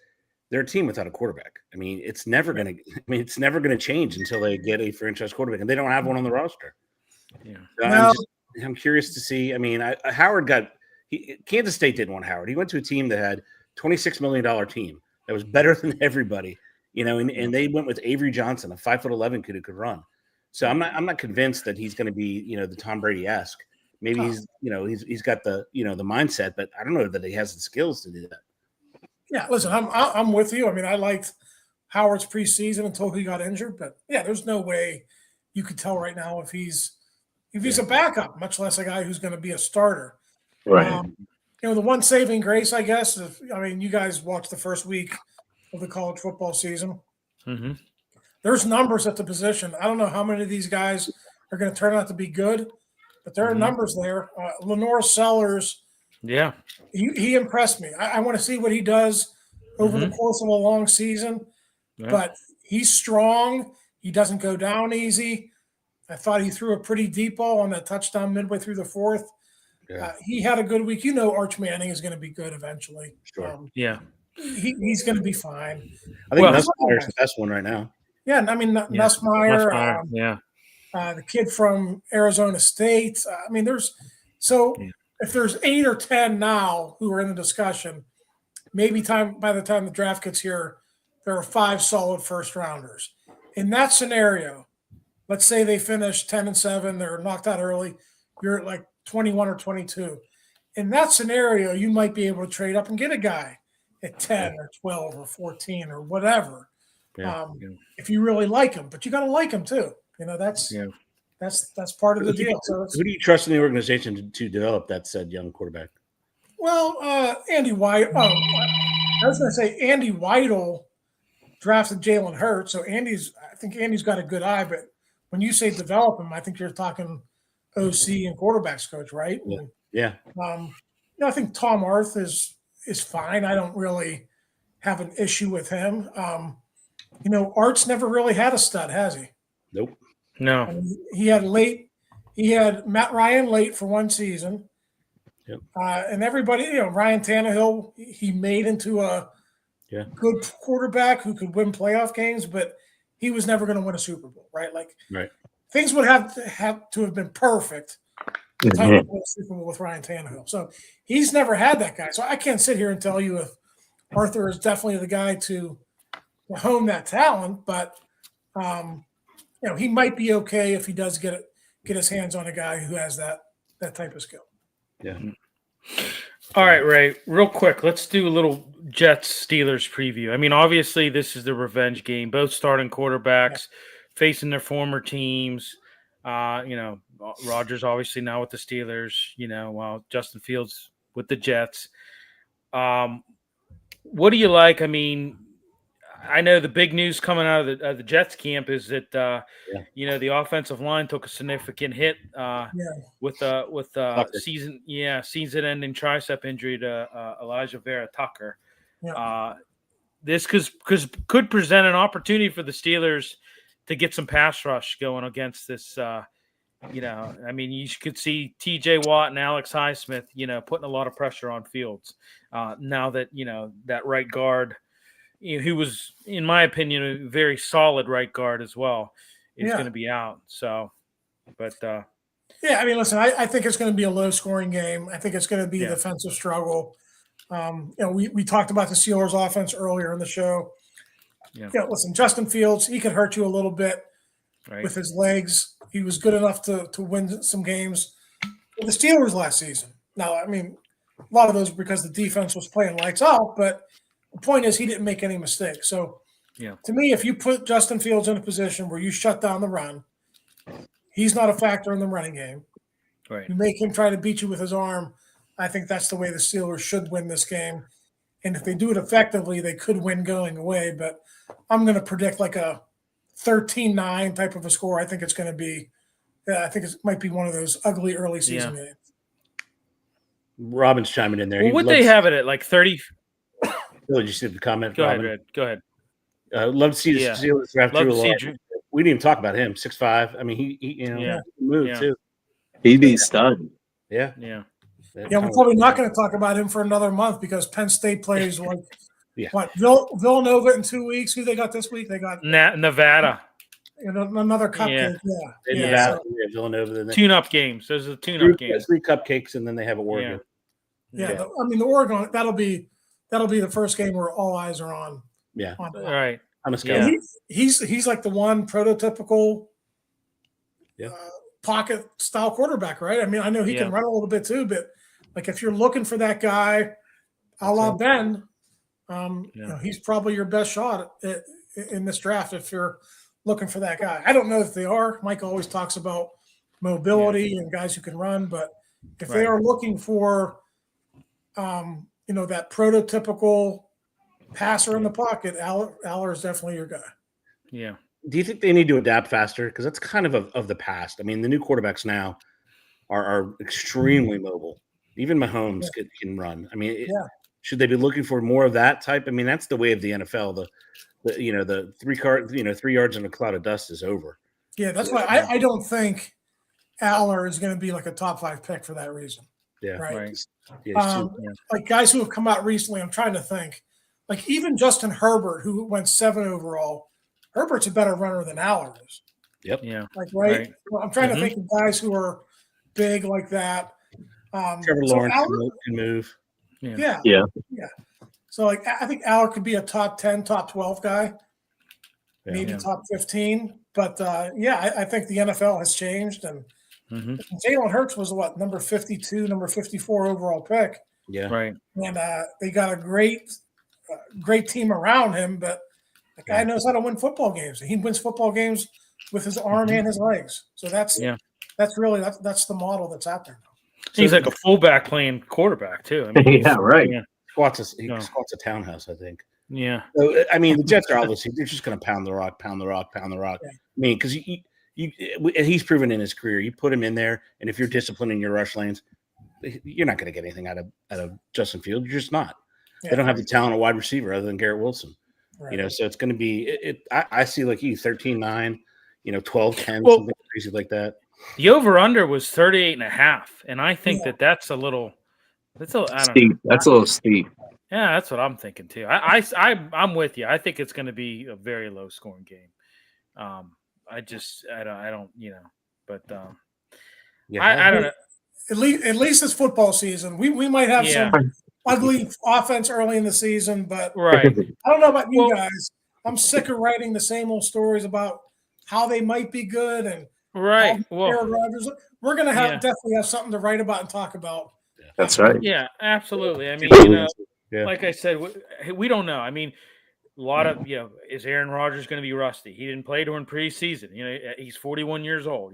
they're a team without a quarterback. I mean, it's never going to change until they get a franchise quarterback, and they don't have one on the roster. Yeah. So I'm curious to see. I mean, Howard Kansas State didn't want Howard. He went to a team that had $26 million team that was better than everybody, and they went with Avery Johnson, a 5'11" kid who could run. So I'm not convinced that he's going to be, the Tom Brady-esque. Maybe he's got the, the mindset, but I don't know that he has the skills to do that. Yeah, listen, I'm with you. I mean, I liked Howard's preseason until he got injured, but there's no way you could tell right now if he's a backup, much less a guy who's going to be a starter. Right. The one saving grace, I guess, you guys watched the first week of the college football season. Mm-hmm. There's numbers at the position. I don't know how many of these guys are going to turn out to be good, but there are numbers there. Lenore Sellers, yeah, he impressed me. I want to see what he does over the course of a long season, but he's strong. He doesn't go down easy. I thought he threw a pretty deep ball on that touchdown midway through the fourth. Yeah. He had a good week. Arch Manning is going to be good eventually. Sure. He's going to be fine. I think Nussmeier's the best one right now. Yeah, I mean, Nussmeier, the kid from Arizona State. if there's 8 or 10 now who are in the discussion, maybe by the time the draft gets here, there are 5 solid first rounders. In that scenario, let's say they finish 10-7, they're knocked out early, you're at like 21 or 22. In that scenario, you might be able to trade up and get a guy at 10 or 12 or 14 or whatever. If you really like him, but you got to like him too. That's part of the deal. So who do you trust in the organization to develop that said young quarterback? Well, Andy White. I was going to say Andy Weidel drafted Jalen Hurts. So I think Andy's got a good eye, but when you say develop him, I think you're talking OC and quarterbacks coach, right? Yeah. I think Tom Arth is fine. I don't really have an issue with him. Art's never really had a stud, has he? Nope. No. I mean, he had Matt Ryan late for one season. Yep. And everybody, Ryan Tannehill, he made into a good quarterback who could win playoff games, but he was never going to win a Super Bowl, right? Things would have to have been perfect to win a Super Bowl with Ryan Tannehill. So he's never had that guy. So I can't sit here and tell you if Arthur is definitely the guy to hone that talent, but he might be okay if he does get his hands on a guy who has that type of skill. Yeah. All right, Ray, real quick, let's do a little Jets-Steelers preview. I mean, obviously, this is the revenge game. Both starting quarterbacks facing their former teams. Rodgers obviously now with the Steelers, while Justin Fields with the Jets. What do you like? I mean, I know the big news coming out of the Jets camp is that the offensive line took a significant hit with season-ending tricep injury to Elijah Vera Tucker. Yeah. This could present an opportunity for the Steelers to get some pass rush going against this. You could see T.J. Watt and Alex Highsmith, putting a lot of pressure on Fields. Now that that right guard, who was, in my opinion, a very solid right guard as well, is going to be out. So, but listen, I think it's going to be a low-scoring game. I think it's going to be a defensive struggle. We talked about the Steelers' offense earlier in the show. Listen, Justin Fields, he could hurt you a little bit with his legs. He was good enough to win some games with the Steelers last season. Now, I mean, a lot of those were because the defense was playing lights out, but the point is he didn't make any mistakes. So, to me, if you put Justin Fields in a position where you shut down the run, he's not a factor in the running game. Right. You make him try to beat you with his arm. I think that's the way the Steelers should win this game. And if they do it effectively, they could win going away. But I'm going to predict like a 13-9 type of a score. I think it's going to be I think it might be one of those ugly early season games. Robin's chiming in there. Well, would they have it at like 30? Did you see the comment? Go Robin? ahead, Red. Go ahead. Love to see the Steelers draft Drew Lock. We didn't even talk about him. 6'5". I mean, he moved too. He'd be a stud. Yeah. We're probably not going to talk about him for another month because Penn State plays like Villanova in 2 weeks. Who they got this week? They got Nevada. Another cupcake. Nevada, Villanova. Tune-up games. Those are the tune-up games. 3 cupcakes, and then they have Oregon. The Oregon, that'll be the first game where all eyes are on. Yeah. All right. I'm a scout. He's like the one prototypical pocket style quarterback, right? I mean, I know he can run a little bit too, but like if you're looking for that guy, a la Ben, he's probably your best shot in this draft if you're looking for that guy. I don't know if they are. Mike always talks about mobility and guys who can run, but if they are looking for that prototypical passer in the pocket, Aller is definitely your guy. Yeah. Do you think they need to adapt faster? Because that's kind of the past. I mean, the new quarterbacks now are extremely mobile. Even Mahomes can run. I mean, should they be looking for more of that type? I mean, that's the way of the NFL. The 3 yards in a cloud of dust is over. Yeah, that's why I don't think Aller is going to be like a top 5 pick for that reason. Yeah, right. Yeah, like guys who have come out recently, I'm trying to think. Like even Justin Herbert, who went 7 overall, Herbert's a better runner than Aller is. Yep. Yeah. Like right. I'm trying to think of guys who are big like that. Trevor Lawrence can move. Yeah. So like I think Aller could be a top 10, top 12 guy, maybe top 15. But I think the NFL has changed, and Jalen Hurts was number 52, number 54 overall pick. Yeah, right. And they got a great team around him, but the guy knows how to win football games. He wins football games with his arm and his legs. So that's really the model that's out there now. He's like a fullback playing quarterback too. I mean, right. He squats a townhouse, I think. Yeah. So, I mean, the Jets are obviously they're just going to pound the rock. Yeah. I mean, because he's proven in his career, you put him in there, and if you're disciplining your rush lanes, you're not going to get anything out of Justin Fields. You're just not. They don't have the talent of wide receiver other than Garrett Wilson. Right. So it's going to be I see like 13-9, 12-10, something crazy like that. The over-under was 38.5, and I think that's a little – that's a little steep. Yeah, that's what I'm thinking too. I'm with you. I think it's going to be a very low-scoring game. I don't but I don't know. At least it's football season. We might have some ugly offense early in the season, but right. I don't know about you guys. I'm sick of writing the same old stories about how they might be good and right. Well, Aaron Rodgers. We're going to definitely have something to write about and talk about. That's right. Yeah, absolutely. I mean, like I said, we don't know. I mean, a lot of is Aaron Rodgers going to be rusty? He didn't play during preseason. He's 41 years old.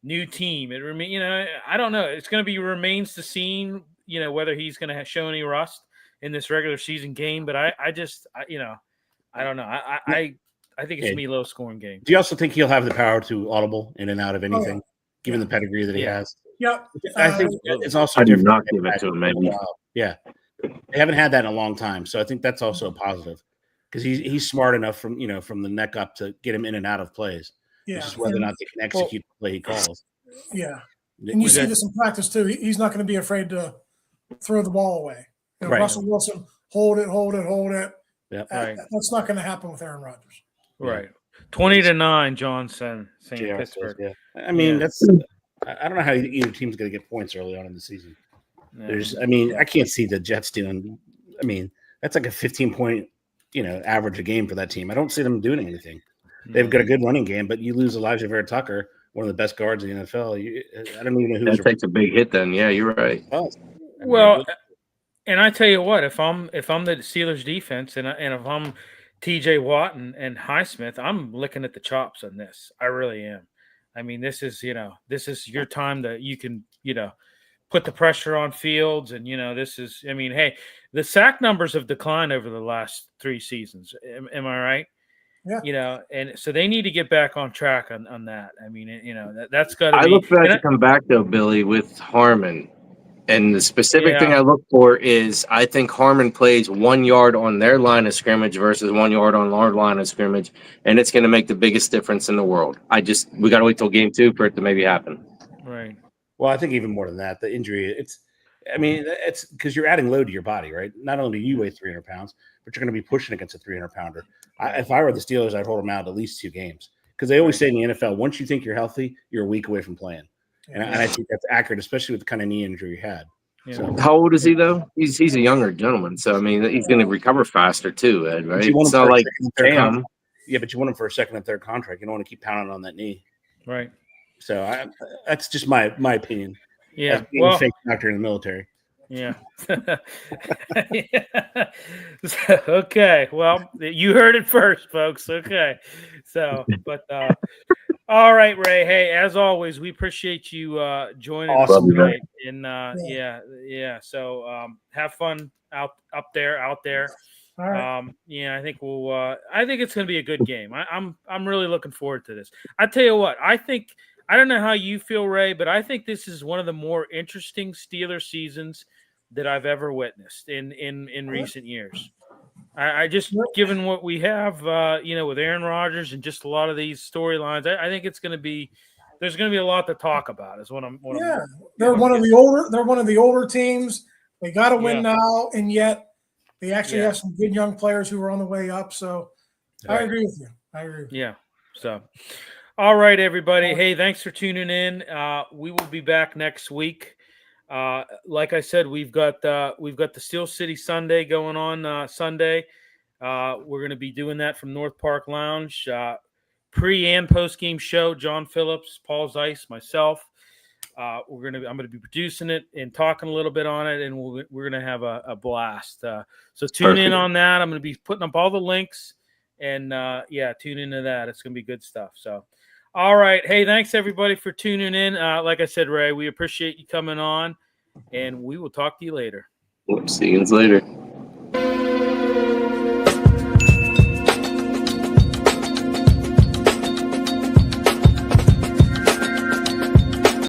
New team. I don't know. It's going to be remains to seen. Whether he's going to show any rust in this regular season game. But I don't know. I think it's going to be a low scoring game. Do you also think he'll have the power to audible in and out of anything, given the pedigree that he has? Yep. I think it's also. I do not give it to him. Maybe. Yeah, they haven't had that in a long time, so I think that's also a positive because he's smart enough from the neck up to get him in and out of plays. Yeah, it's just whether or not they can execute the play he calls. Yeah, and you see this in practice too. He's not going to be afraid to throw the ball away. Right. Russell Wilson, hold it. Yep. Right. That's not going to happen with Aaron Rodgers. Right. 20-9, John saying Pittsburgh. Yeah. I mean, that's. I don't know how either team's going to get points early on in the season. Yeah. I can't see the Jets doing. I mean, that's like a 15-point, average a game for that team. I don't see them doing anything. They've got a good running game, but you lose Elijah Vera Tucker, one of the best guards in the NFL. I don't even know who's. That takes a big hit. Then, yeah, you're right. Well, and I tell you what, if I'm the Steelers defense and if I'm T.J. Watt and Highsmith, I'm licking at the chops on this. I really am. I mean, this is your time that you can, put the pressure on Fields. And, this is, hey, the sack numbers have declined over the last 3 seasons. Am I right? Yeah. And so they need to get back on track on that. I mean, that's got to be. I look for that to come back, though, Billy, with Harmon. And the specific thing I look for is I think Harmon plays 1 yard on their line of scrimmage versus 1 yard on our line of scrimmage, and it's going to make the biggest difference in the world. We got to wait till game 2 for it to maybe happen. Right. Well, I think even more than that, the injury, it's because you're adding load to your body, right? Not only do you weigh 300 pounds, but you're going to be pushing against a 300-pounder. If I were the Steelers, I'd hold them out at least 2 games because they always say in the NFL, once you think you're healthy, you're a week away from playing. And I think that's accurate, especially with the kind of knee injury he had. Yeah. So, how old is he, though? He's a younger gentleman. So, he's going to recover faster, too, Ed, right? It's not like yeah, but you want him for a second and third contract. You don't want to keep pounding on that knee. Right. So that's just my opinion. Yeah. Being a fake doctor in the military. Yeah. Okay. Well, you heard it first, folks. Okay. So, but all right, Ray. Hey, as always, we appreciate you joining us tonight. And So have fun out there. All right. I think I think it's going to be a good game. I'm really looking forward to this. I tell you what, I don't know how you feel, Ray, but I think this is one of the more interesting Steelers seasons that I've ever witnessed in recent years. I just, given what we have, with Aaron Rodgers and just a lot of these storylines, I think there's going to be a lot to talk about. Is what I'm. They're one of the older teams. They got to win now, and yet they actually have some good young players who are on the way up. So I agree with you. Yeah. So, all right, everybody. Hey, thanks for tuning in. We will be back next week. Like I said, we've got the Steel City Sunday going on Sunday. We're going to be doing that from North Park Lounge. Pre and post game show. John Phillips, Paul Zeiss, myself. I'm going to be producing it and talking a little bit on it, and we're going to have a blast. So tune in on that. I'm going to be putting up all the links, and tune into that. It's going to be good stuff. So, all right. Hey, thanks everybody for tuning in. Like I said, Ray, we appreciate you coming on, and we will talk to you later. See you later.